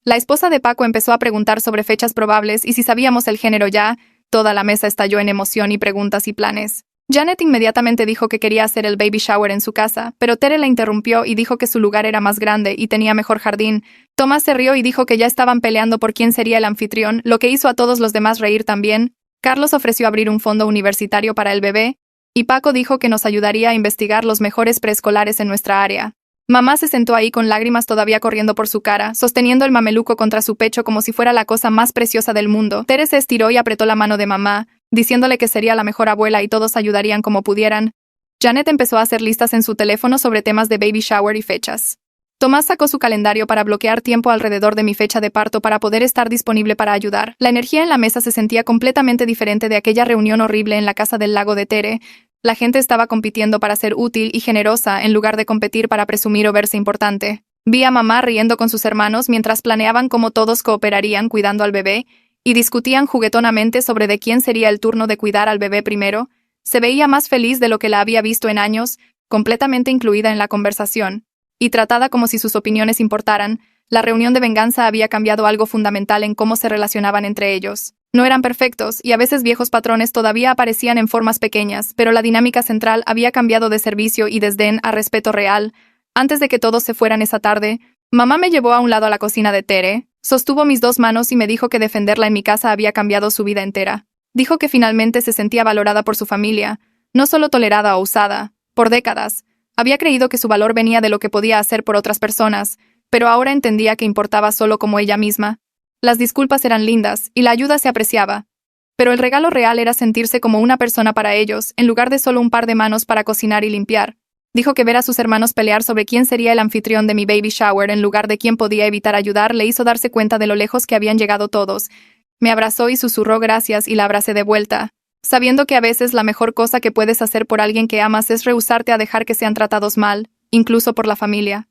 La esposa de Paco empezó a preguntar sobre fechas probables y si sabíamos el género ya. Toda la mesa estalló en emoción y preguntas y planes. Janet inmediatamente dijo que quería hacer el baby shower en su casa, pero Tere la interrumpió y dijo que su lugar era más grande y tenía mejor jardín. Tomás se rió y dijo que ya estaban peleando por quién sería el anfitrión, lo que hizo a todos los demás reír también. Carlos ofreció abrir un fondo universitario para el bebé, y Paco dijo que nos ayudaría a investigar los mejores preescolares en nuestra área. Mamá se sentó ahí con lágrimas todavía corriendo por su cara, sosteniendo el mameluco contra su pecho como si fuera la cosa más preciosa del mundo. Tere se estiró y apretó la mano de mamá, diciéndole que sería la mejor abuela y todos ayudarían como pudieran. Janet empezó a hacer listas en su teléfono sobre temas de baby shower y fechas. Tomás sacó su calendario para bloquear tiempo alrededor de mi fecha de parto para poder estar disponible para ayudar. La energía en la mesa se sentía completamente diferente de aquella reunión horrible en la casa del lago de Tere. La gente estaba compitiendo para ser útil y generosa en lugar de competir para presumir o verse importante. Vi a mamá riendo con sus hermanos mientras planeaban cómo todos cooperarían cuidando al bebé y discutían juguetonamente sobre de quién sería el turno de cuidar al bebé primero. Se veía más feliz de lo que la había visto en años, completamente incluida en la conversación, y tratada como si sus opiniones importaran. La reunión de venganza había cambiado algo fundamental en cómo se relacionaban entre ellos. No eran perfectos, y a veces viejos patrones todavía aparecían en formas pequeñas, pero la dinámica central había cambiado de servicio y desdén a respeto real. Antes de que todos se fueran esa tarde, mamá me llevó a un lado a la cocina de Tere, sostuvo mis 2 manos y me dijo que defenderla en mi casa había cambiado su vida entera. Dijo que finalmente se sentía valorada por su familia, no solo tolerada o usada. Por décadas, había creído que su valor venía de lo que podía hacer por otras personas, pero ahora entendía que importaba solo como ella misma. Las disculpas eran lindas y la ayuda se apreciaba, pero el regalo real era sentirse como una persona para ellos, en lugar de solo un par de manos para cocinar y limpiar. Dijo que ver a sus hermanos pelear sobre quién sería el anfitrión de mi baby shower en lugar de quién podía evitar ayudar le hizo darse cuenta de lo lejos que habían llegado todos. Me abrazó y susurró gracias y la abracé de vuelta, sabiendo que a veces la mejor cosa que puedes hacer por alguien que amas es rehusarte a dejar que sean tratados mal, incluso por la familia.